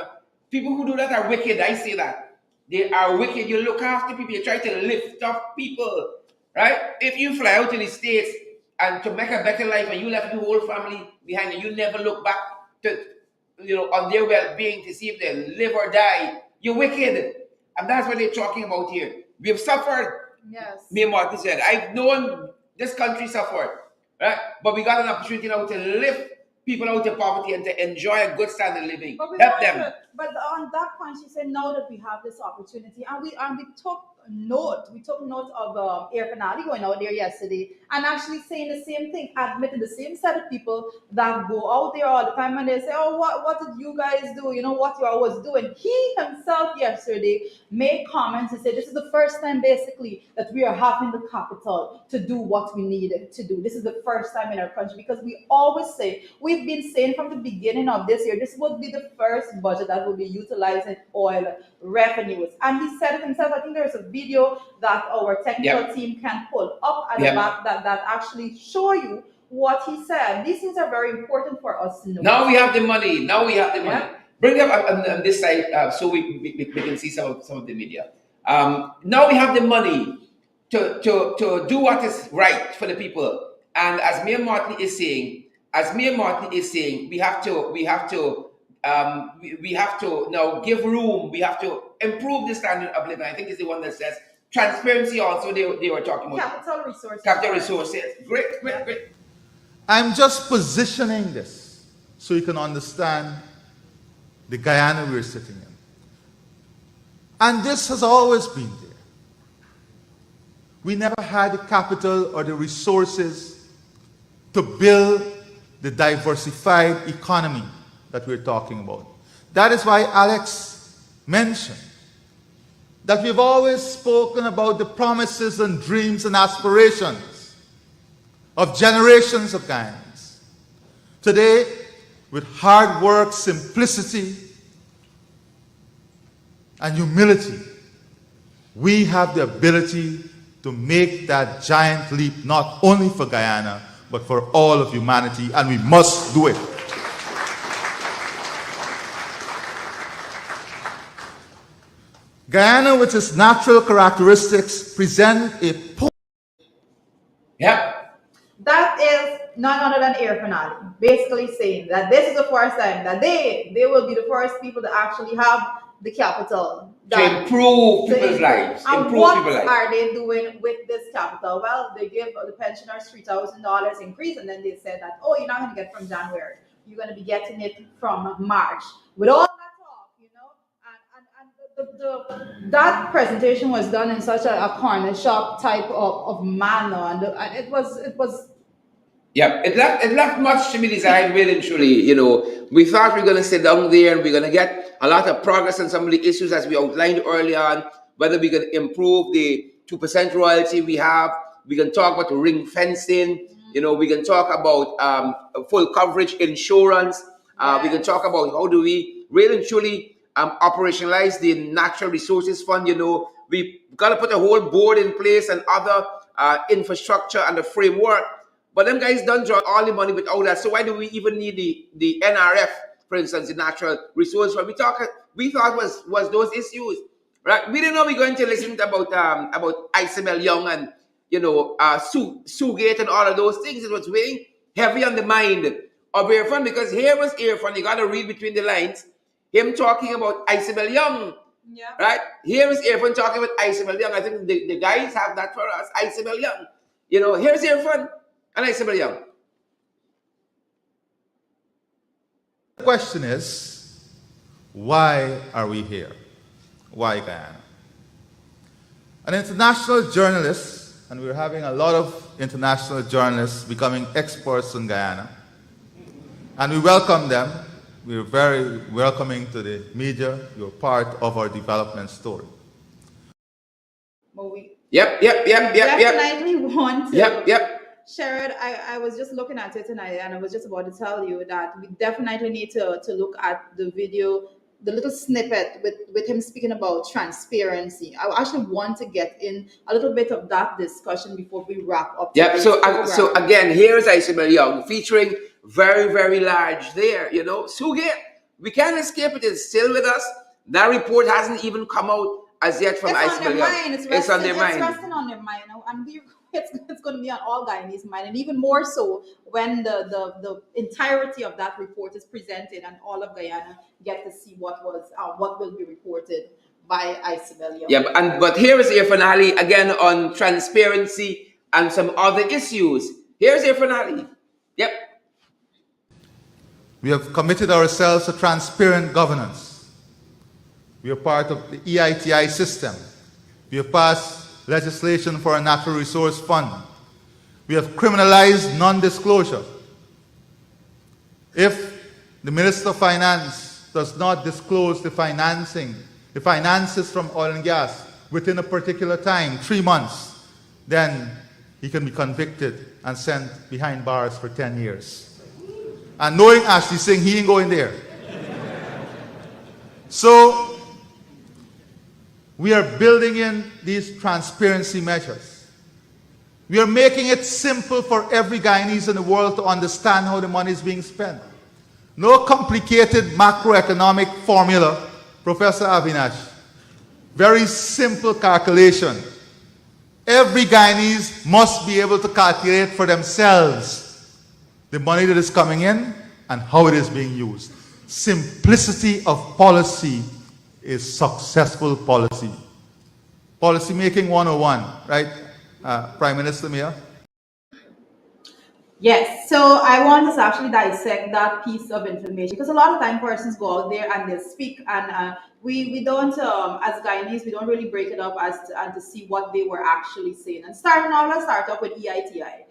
People who do that are wicked. I say that. They are wicked. You look after people. You try to lift up people. right? If you fly out to the States and to make a better life and you left your whole family behind and you never look back to, on their well-being to see if they live or die, you're wicked. And that's what they're talking about here. We have suffered. Yes. Me and Martin said, I've known this country suffered, right? But we got an opportunity now to lift people out of poverty and to enjoy a good standard of living. Help them. But on that point, she said, now that we have this opportunity, and we took note, of Air Finale going out there yesterday and actually saying the same thing, admitting the same set of people that go out there all the time and they say, oh, what did you guys do? You know what you always doing. He himself yesterday made comments and said, this is the first time basically that we are having the capital to do what we needed to do. This is the first time in our country, because we always say, we've been saying from the beginning of this year, this would be the first budget that will be utilizing oil revenues. And he said it himself. I think there's a video that our technical team can pull up at the back that actually show you what he said. These things are very important for us to know. Now we have the money. Bring it up on this side so we can see some of the media. Now we have the money to do what is right for the people. And as Mayor Martin is saying, we have to now give room. We have to improve the standard of living. I think it's the one that says transparency. Also, they were talking about capital resources. Great. I'm just positioning this so you can understand the Guyana we're sitting in. And this has always been there. We never had the capital or the resources to build the diversified economy that we're talking about. That is why Alex mentioned that we've always spoken about the promises and dreams and aspirations of generations of Guyans. Today, with hard work, simplicity, and humility, we have the ability to make that giant leap not only for Guyana, but for all of humanity, and we must do it. Guyana, with its natural characteristics, present a That is none other than Air Finale, basically saying that this is the first time that they will be the first people to actually have the capital To improve people's lives. And what are they doing with this capital? Well, they give the pensioners $3,000 increase, and then they said that, oh, you're not going to get from January. You're going to be getting it from March. With all that talk, that presentation was done in such a corner shop type of manner, and it was. Yeah, it left much to be desired, really and truly. We thought we were going to sit down there and we're going to get a lot of progress on some of the issues as we outlined earlier on, whether we can improve the 2% royalty we have. We can talk about ring fencing. We can talk about full coverage insurance. We can talk about how do we really and truly operationalize the Natural Resources Fund. We've got to put a whole board in place and other infrastructure and the framework. But them guys don't draw all the money without that. So why do we even need the NRF, for instance, the Natural Resource Fund? We thought was those issues, right? We didn't know we were going to listen to about Isabel Young and Sugate and all of those things. It was weighing heavy on the mind of Air Fund, because here was Air Fund. You got to read between the lines. Him talking about Isabel Young, right? Here is Air Fund talking about Isabel Young. I think the guys have that for us, Isabel Young. Here's Air Fund. And Isabel Young. The question is, why are we here? Why Guyana? An international journalist, and we're having a lot of international journalists becoming experts in Guyana, and we welcome them. We're very welcoming to the media. You're part of our development story. Well, we definitely want to. Yep. Sherrod, I was just looking at it tonight, and I was just about to tell you that we definitely need to look at the video, the little snippet with him speaking about transparency. I actually want to get in a little bit of that discussion before we wrap up. So again, here's Isabel Young featuring very, very large there. Sugate, we can't escape it. It's still with us. That report hasn't even come out as yet from Isabel Young. It's on their mind. It's resting on their mind. And it's going to be on all Guyanese mind, and even more so when the entirety of that report is presented and all of Guyana get to see what will be reported by Isabel. Yeah, but here is your finale again on transparency and some other issues. Here's your finale. Yep. We have committed ourselves to transparent governance. We are part of the EITI system. We have passed legislation for a natural resource fund. We have criminalized non-disclosure. If the Minister of Finance does not disclose the finances from oil and gas within a particular time, 3 months, then he can be convicted and sent behind bars for 10 years. And knowing Ashley Singh, he ain't going there. So, we are building in these transparency measures. We are making it simple for every Guyanese in the world to understand how the money is being spent. No complicated macroeconomic formula, Professor Avinash. Very simple calculation. Every Guyanese must be able to calculate for themselves the money that is coming in and how it is being used. Simplicity of policy is successful policy. Policy making 101, right, Prime Minister Mia? Yes, so I want us to actually dissect that piece of information, because a lot of time persons go out there and they speak, and we don't, as Guyanese, we don't really break it up and to see what they were actually saying. And let's start off with EITI.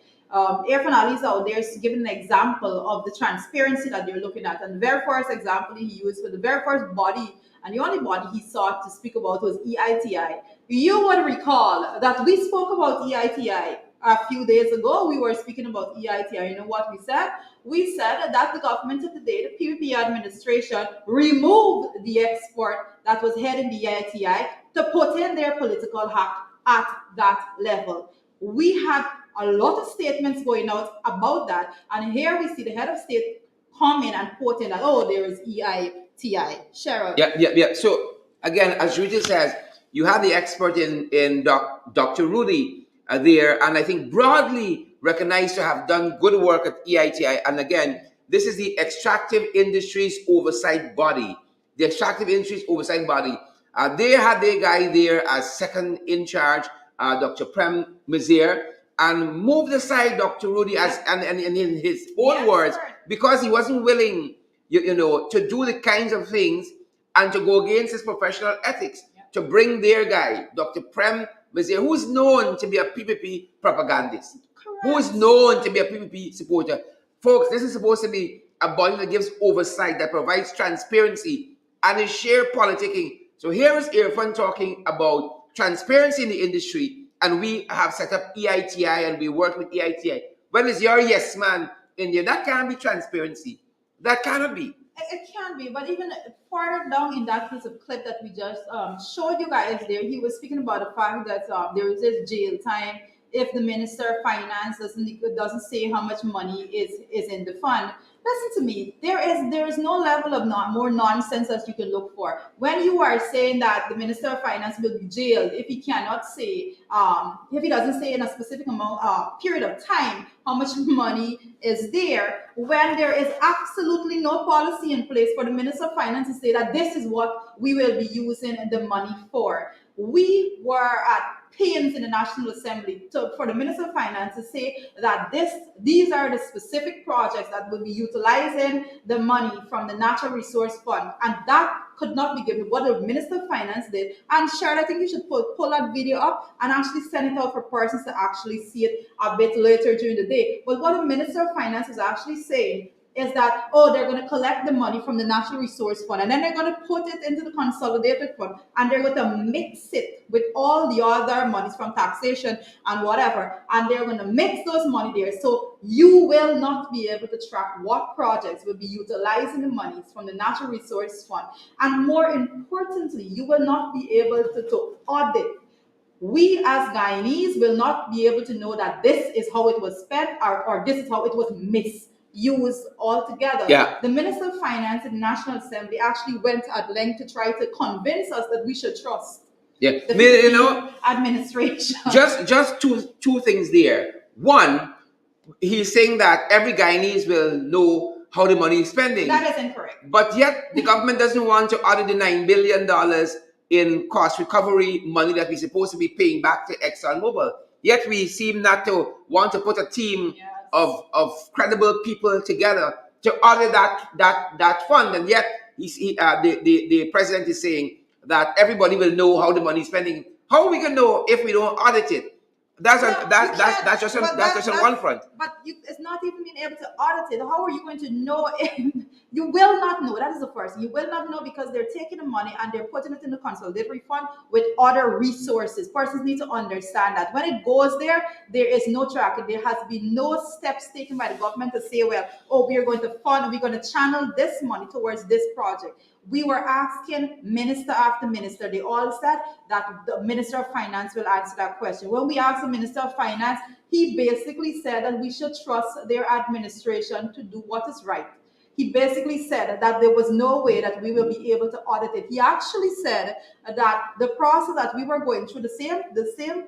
Air Finale is out there is giving an example of the transparency that they're looking at. And the very first example he used for the very first body, and the only body he sought to speak about, was EITI. You would recall that we spoke about EITI a few days ago. We were speaking about EITI. You know what we said? We said that the government of the day, the PPP administration, removed the export that was heading the EITI to put in their political hack at that level. We had a lot of statements going out about that, and here we see the head of state coming and quoting that, oh, there is EITI. Cheryl. Yeah. So again, as Rudy says, you have the expert in Dr. Rudy there, and I think broadly recognized to have done good work at EITI. And again, this is the Extractive Industries Oversight Body. The Extractive Industries Oversight Body. They had their guy there as second in charge, Dr. Prem Mizer, and moved aside Dr. Rudy as and in his own words, because he wasn't willing, you know, to do the kinds of things and to go against his professional ethics, to bring their guy, Dr. Prem Mizer, who is known to be a PPP propagandist, who is known to be a PPP supporter. Folks, this is supposed to be a body that gives oversight, that provides transparency and is sheer politicking. So here is Irfan talking about transparency in the industry, and we have set up EITI and we work with EITI. When is your yes man in there? That can't be transparency. That cannot be. It can be, but even further down in that piece of clip that we just showed you guys there, he was speaking about the fact that there is this jail time if the Minister of Finance doesn't say how much money is in the fund. Listen to me. There is no level of more nonsense that you can look for. When you are saying that the Minister of Finance will be jailed if he cannot say, if he doesn't say in a specific period of time how much money is there, when there is absolutely no policy in place for the Minister of Finance to say that this is what we will be using the money for. We were at pains in the National Assembly for the Minister of Finance to say that these are the specific projects that will be utilizing the money from the Natural Resource Fund, and that could not be given. What the Minister of Finance did, and Cheryl, I think you should pull that video up and actually send it out for persons to actually see it a bit later during the day. But what the Minister of Finance is actually saying is that, oh, they're going to collect the money from the Natural Resource Fund, and then they're going to put it into the Consolidated Fund, and they're going to mix it with all the other monies from taxation and whatever, and they're going to mix those money there. So you will not be able to track what projects will be utilizing the monies from the Natural Resource Fund. And more importantly, you will not be able to audit. We as Guyanese will not be able to know that this is how it was spent, or this is how it was misused altogether. Yeah. The Minister of Finance in the National Assembly actually went at length to try to convince us that we should trust Yeah, the you know, administration. just two things there. One, he's saying that every Guyanese will know how the money is spending. That is incorrect. But yet the government doesn't want to audit the $9 billion in cost recovery money that we're supposed to be paying back to ExxonMobil. Yet we seem not to want to put a team Yes. of credible people together to audit that fund. And yet the president is saying that everybody will know how the money is spending. How are we going to know if we don't audit it? That's just on one front. But it's not even being able to audit it. How are you going to know if you will not know? That is the first. You will not know because they're taking the money and they're putting it in the consolidatory fund with other resources. Persons need to understand that when it goes there, there is no tracking. There has been no steps taken by the government to say, well, oh, we are going to fund, we're going to channel this money towards this project. We were asking minister after minister. They all said that the Minister of Finance will answer that question. When we asked the Minister of Finance, he basically said that we should trust their administration to do what is right. He basically said that there was no way that we will be able to audit it. He actually said that the process that we were going through, the same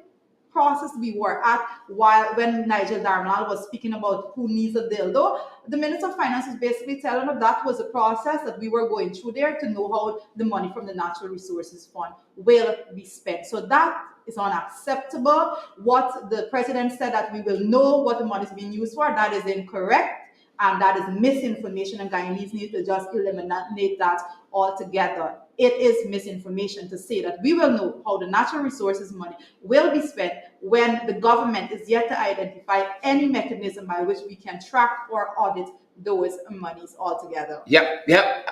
process we were at when Nigel Darnall was speaking about who needs a dildo, the Minister of Finance was basically telling us that was a process that we were going through there to know how the money from the Natural Resources Fund will be spent. So that is unacceptable. What the president said that we will know what the money is being used for, that is incorrect. And that is misinformation, and Guyanese need to just eliminate that altogether. It is misinformation to say that we will know how the natural resources money will be spent when the government is yet to identify any mechanism by which we can track or audit those monies altogether. Yep.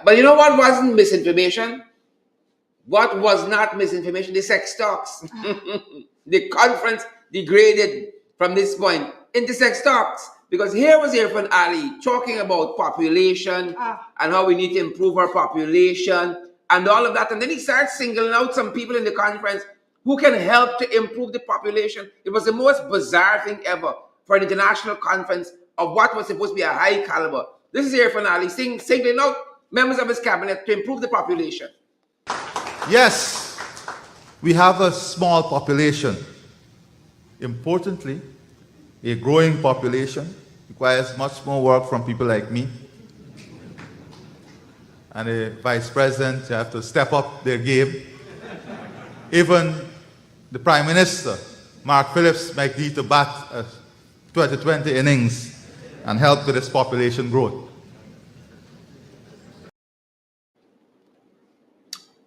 But you know what wasn't misinformation? What was not misinformation? The sex talks. The conference degraded from this point into sex talks. Because here was Irfan Ali talking about population and how we need to improve our population and all of that. And then he starts singling out some people in the conference who can help to improve the population. It was the most bizarre thing ever for an international conference of what was supposed to be a high caliber. This is Irfan Ali singling out members of his cabinet to improve the population. Yes, we have a small population. Importantly, a growing population requires much more work from people like me. And the vice president have to step up their game. Even the prime minister, Mark Phillips, might need to bat 20 innings and help with this population growth.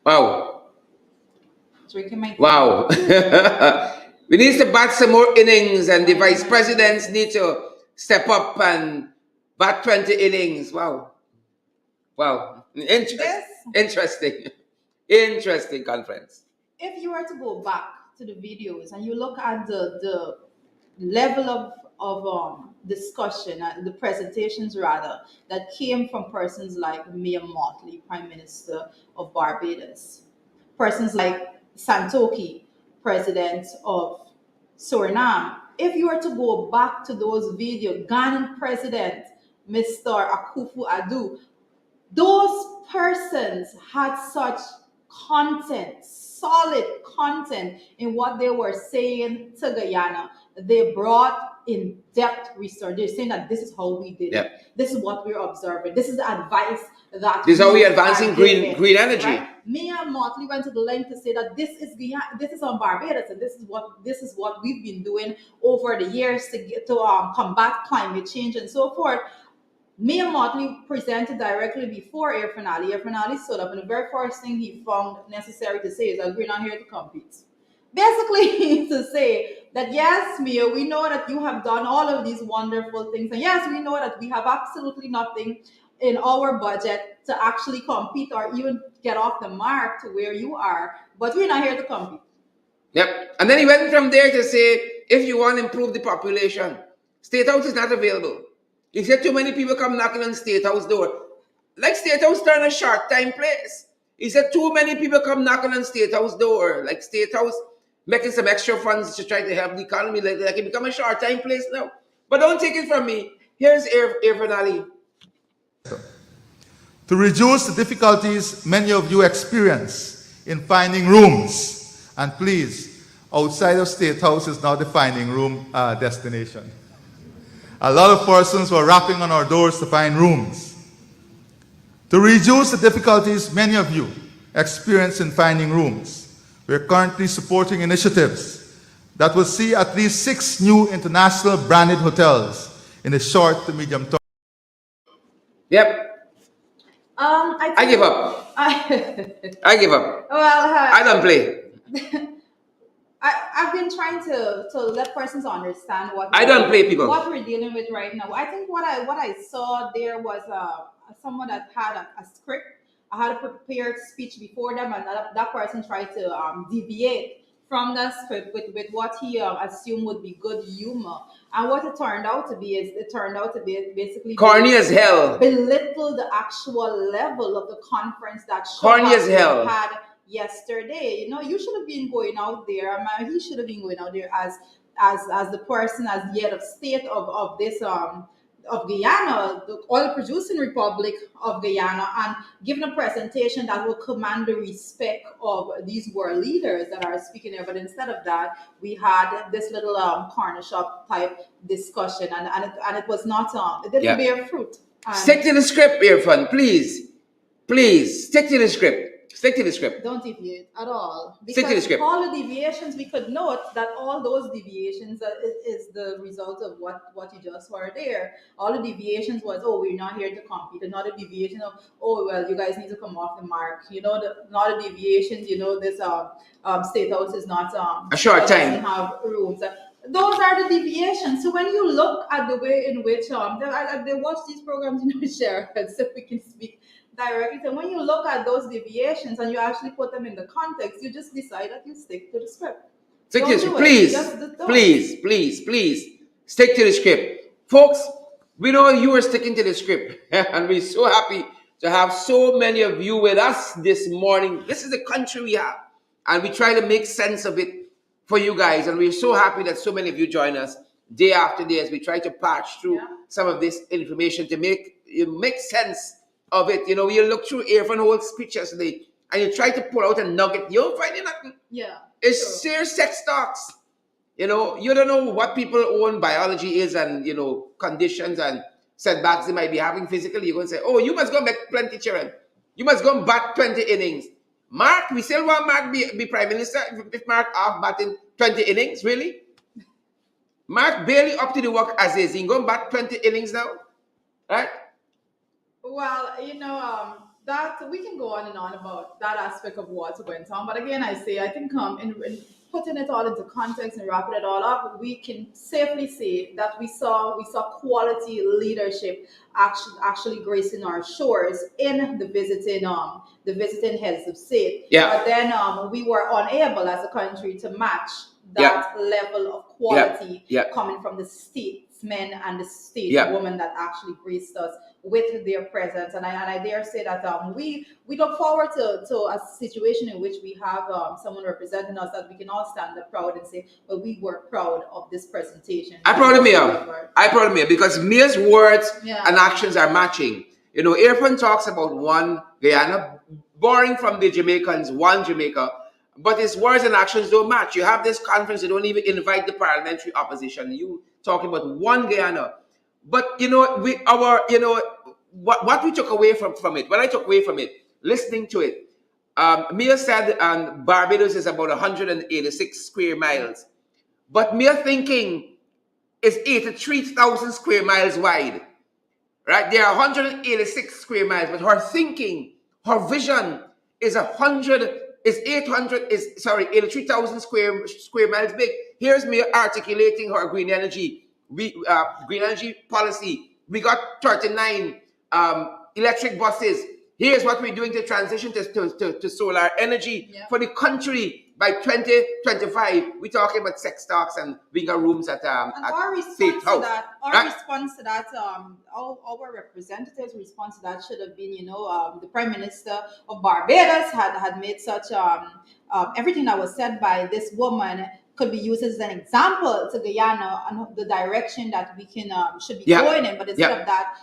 Wow. Drinking my Wow. We need to bat some more innings, and the vice presidents need to step up and bat 20 innings. Wow. Interesting conference. If you were to go back to the videos and you look at the level of discussion, the presentations rather, that came from persons like Mia Mottley, Prime Minister of Barbados, persons like Santoki, President of Suriname. If you were to go back to those videos, Ghanaian President, Mr. Akufo-Addo, those persons had such content, solid content in what they were saying to Guyana. They brought in-depth research. They're saying that this is how we did it. This is what we're observing. This is the advice that this is how we're advancing green energy. Right? Mia Mottley went to the length to say that this is on Barbados, and this is what we've been doing over the years to combat climate change and so forth. Mia Mottley presented directly before Irfan Ali. Irfan Ali stood up, and the very first thing he found necessary to say is that we're not here to compete. Basically, to say that yes, Mia, we know that you have done all of these wonderful things, and yes, we know that we have absolutely nothing in our budget to actually compete or even get off the mark to where you are, but we're not here to compete. Yep. And then he went from there to say, if you want to improve the population, State House is not available. He said too many people come knocking on State House door. Like State House turned a short time place. He said too many people come knocking on State House door. Like State House making some extra funds to try to help the economy. Like it become a short time place now. But don't take it from me. Here's Irfan Ali. To reduce the difficulties many of you experience in finding rooms And please, outside of State House is now the finding room destination. A lot of persons were rapping on our doors to find rooms. To reduce the difficulties many of you experience in finding rooms, we're currently supporting initiatives that will see at least 6 new international branded hotels in the short to medium term. Yep. I give up. I give up. Well, I don't play. I've been trying to let persons understand I don't play people. what we're dealing with right now. I think what I saw there was someone that had a script. I had a prepared speech before them, and that person tried to deviate from the script with what he assumed would be good humor. And what it turned out to be basically Corny as hell. belittle the actual level of the conference that should Corny have as been hell. had yesterday. You know, you should have been going out there. He should have been going out there as the person, as the head of state of this of Guyana, the oil producing republic of Guyana, and giving a presentation that will command the respect of these world leaders that are speaking there. But instead of that, we had this little corner shop type discussion, and it was not it didn't bear fruit. And Stick to the script, Irfan, please. Please, stick to the script. Stick to the script. Don't deviate at all. Stick to the Because script. all the deviations, we could note that all those deviations is the result of what you just heard there. All the deviations was, oh, we're not here to compete. Another deviation of, oh, well, you guys need to come off the mark. You know, another deviations, you know, this state house is not A short time. doesn't have rooms. Those are the deviations. So when you look at the way in which they watch these programs, you know, share, so we can speak directly. So when you look at those deviations and you actually put them in the context, you just decide that you stick to the script. Stick to the Don't script. do it. Please, Just don't. please, stick to the script. Folks, we know you are sticking to the script. And we're so happy to have so many of you with us this morning. This is the country we have. And we try to make sense of it for you guys. And we're so happy that so many of you join us day after day as we try to patch through some of this information to make sense of it. You know, you look through Irfan Holt's speech yesterday and you try to pull out a nugget, you don't find nothing. Yeah. It's serious sex talks. You know, you don't know what people's own biology is and, you know, conditions and setbacks they might be having physically. You're going to say, oh, you must go make plenty children. You must go and bat 20 innings. Mark, we still want Mark be prime minister if Mark off batting 20 innings, really? Mark barely up to the work as is. He can go and bat 20 innings now, right? Well, you know, that we can go on and on about that aspect of what went on. But again, I think in putting it all into context and wrapping it all up, we can safely say that we saw quality leadership actually gracing our shores in the visiting heads of state. Yeah. But then we were unable as a country to match that level of quality coming from the statesmen and the stateswomen that actually graced us with their presence. And I dare say that we look forward to a situation in which we have someone representing us that we can all stand up proud and say, well, we were proud of this presentation. I'm proud of Mia because Mia's words and actions are matching. You know, Irfan talks about one Guyana, borrowing from the Jamaicans, one Jamaica, but his words and actions don't match. You have this conference, you don't even invite the parliamentary opposition. You talking about one Guyana. But you know, what we took away from it, what I took away from it, listening to it, Mia said Barbados is about 186 square miles. But Mia thinking is 83,000 square miles wide. Right? There are 186 square miles, but her thinking, her vision is 83,000 square miles big. Here's Mia articulating her green energy policy. We got 39 electric buses. Here's what we're doing to transition to solar energy for the country by 2025. We're talking about sex talks and bigger rooms at our State House. Response to that, our representatives' response to that should have been, you know, the Prime Minister of Barbados had made such everything that was said by this woman could be used as an example to Guyana and the direction that we can should be Yeah. going in. But instead Yeah. of that,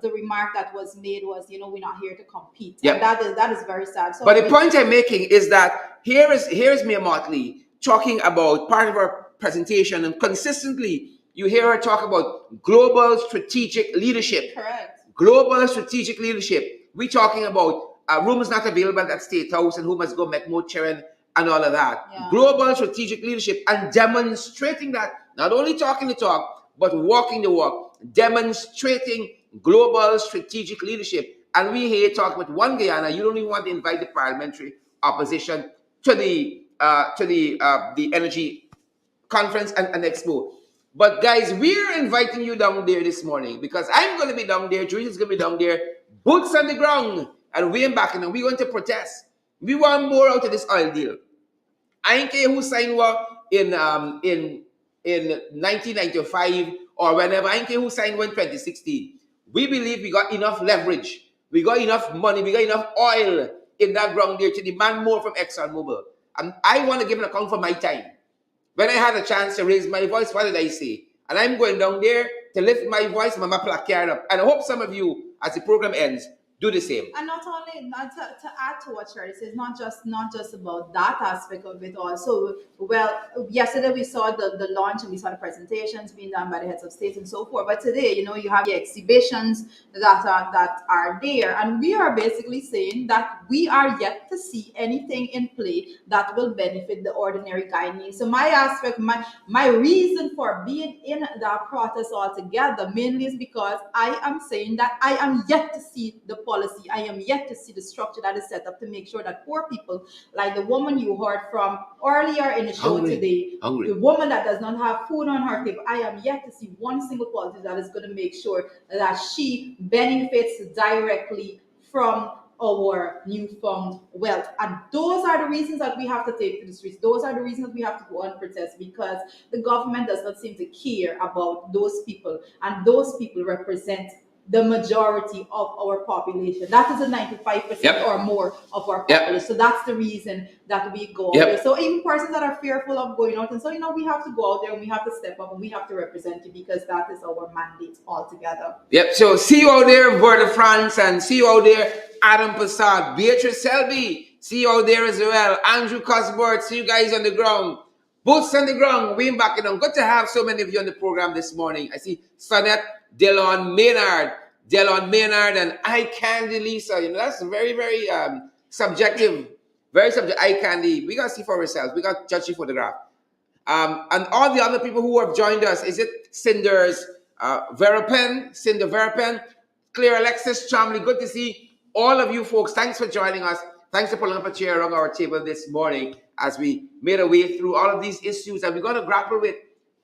the remark that was made was, we're not here to compete. Yeah. And that is very sad. So But the point I'm making is that here is Mia Motley talking about part of her presentation, and consistently you hear her talk about global strategic leadership. correct. Global strategic leadership. We're talking about rooms not available at State House and who must go make more cheering and all of that. Yeah. Global strategic leadership, and demonstrating that, not only talking the talk, but walking the walk, demonstrating global strategic leadership. And we here talk with one Guyana. You don't even want to invite the parliamentary opposition to the energy conference and expo. But guys, we're inviting you down there this morning because I'm going to be down there. Teresa's going to be down there, boots on the ground, and we're back, and we're going to protest. We want more out of this oil deal. I don't care who signed what in 1995 or whenever. I don't care who signed one in 2016. We believe we got enough leverage, we got enough money, we got enough oil in that ground there to demand more from ExxonMobil. And I want to give an account for my time. When I had a chance to raise my voice, what did I say? And I'm going down there to lift my voice, my placard up. And I hope some of you, as the program ends, do the same. And not only, not to add to what Charlie says, not just about that aspect of it also. Well, yesterday we saw the launch and we saw the presentations being done by the heads of state and so forth. But today, you have the exhibitions that are there, and we are basically saying that we are yet to see anything in play that will benefit the ordinary Guyanese. So my aspect, my reason for being in that protest altogether mainly is because I am saying that I am yet to see the policy. I am yet to see the structure that is set up to make sure that poor people, like the woman you heard from earlier in the show today, the woman that does not have food on her table, I am yet to see one single policy that is going to make sure that she benefits directly from our newfound wealth. And those are the reasons that we have to take to the streets. Those are the reasons that we have to go and protest, because the government does not seem to care about those people, and those people represent the majority of our population. That is a 95% or more of our population. So that's the reason that we go out there. So even persons that are fearful of going out, and so we have to go out there and we have to step up and we have to represent you, because that is our mandate altogether. So see you out there, Word of France, and see you out there, Adam Passad, Beatrice Selby, see you out there as well, Andrew Cuthbert, see you guys on the ground. Boots on the ground, way back. Good to have so many of you on the program this morning. I see Sonette, Delon Maynard, and Eye Candy Lisa. That's very, very subjective. Very subjective. Eye Candy. We got to see for ourselves. We got to judge the photograph. And all the other people who have joined us. Is it Cinder Verapen, Claire Alexis, Chomley. Good to see all of you folks. Thanks for joining us. Thanks for pulling up a chair around our table this morning as we made our way through all of these issues that we're going to grapple with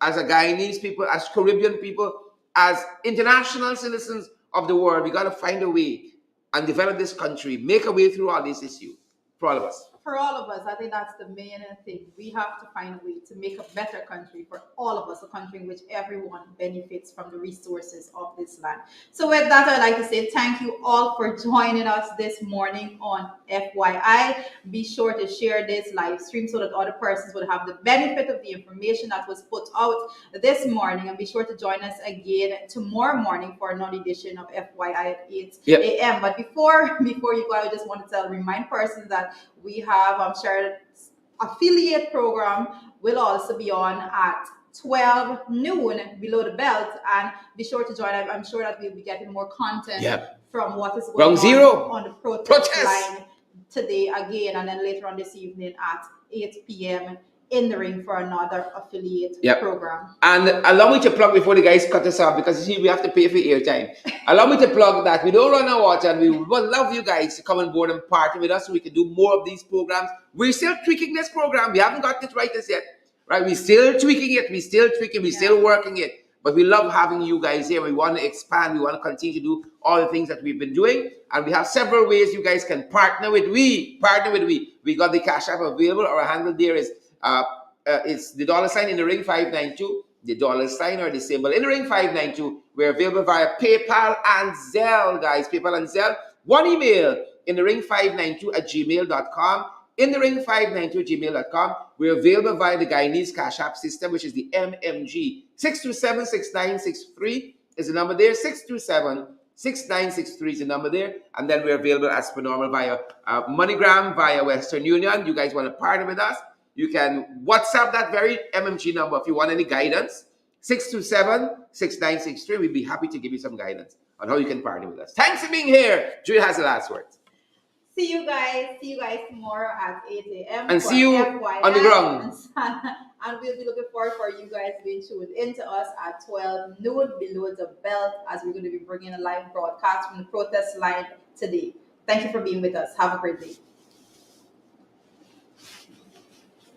as a Guyanese people, as Caribbean people, as international citizens of the world. We got to find a way and develop this country, make a way through all these issues for all of us. For all of us, I think that's the main thing. We have to find a way to make a better country for all of us, a country in which everyone benefits from the resources of this land. So with that, I'd like to say thank you all for joining us this morning on FYI. Be sure to share this live stream so that other persons would have the benefit of the information that was put out this morning. And be sure to join us again tomorrow morning for another edition of FYI at 8 a.m. But before you go, I just want to remind persons that we have shared affiliate program will also be on at 12 noon below the belt, and be sure to join. I'm sure that we'll be getting more content from what is going on the protest line today again, and then later on this evening at 8 p.m. in the ring for another affiliate program. And allow me to plug before the guys cut us off, because you see we have to pay for airtime. Allow me to plug that we don't run out of water, and we would love you guys to come on board and partner with us so we can do more of these programs. We're still tweaking this program. We haven't got it right as yet. Right? We're still tweaking it. We're still tweaking. We're still working it. But we love having you guys here. We want to expand. We want to continue to do all the things that we've been doing. And we have several ways you guys can partner with we. We got the Cash App available. Our handle there is it's the $ in the ring 592, the $ or the symbol in the ring 592. We're available via PayPal and Zelle, guys. PayPal and Zelle. One email in the ring 592 at gmail.com. inthering592@gmail.com. We're available via the Guyanese Cash App system, which is the MMG. 627-6963 is the number there. 627-6963 is the number there. And then we're available as per normal via MoneyGram, via Western Union. You guys want to partner with us? You can WhatsApp that very MMG number if you want any guidance. 627-6963. We'd be happy to give you some guidance on how you can partner with us. Thanks for being here. Julie has the last words. See you guys tomorrow at 8 a.m. And for see you FYI on the ground. And we'll be looking forward for you guys being tuned into us at 12 noon below the belt, as we're going to be bringing a live broadcast from the protest line today. Thank you for being with us. Have a great day.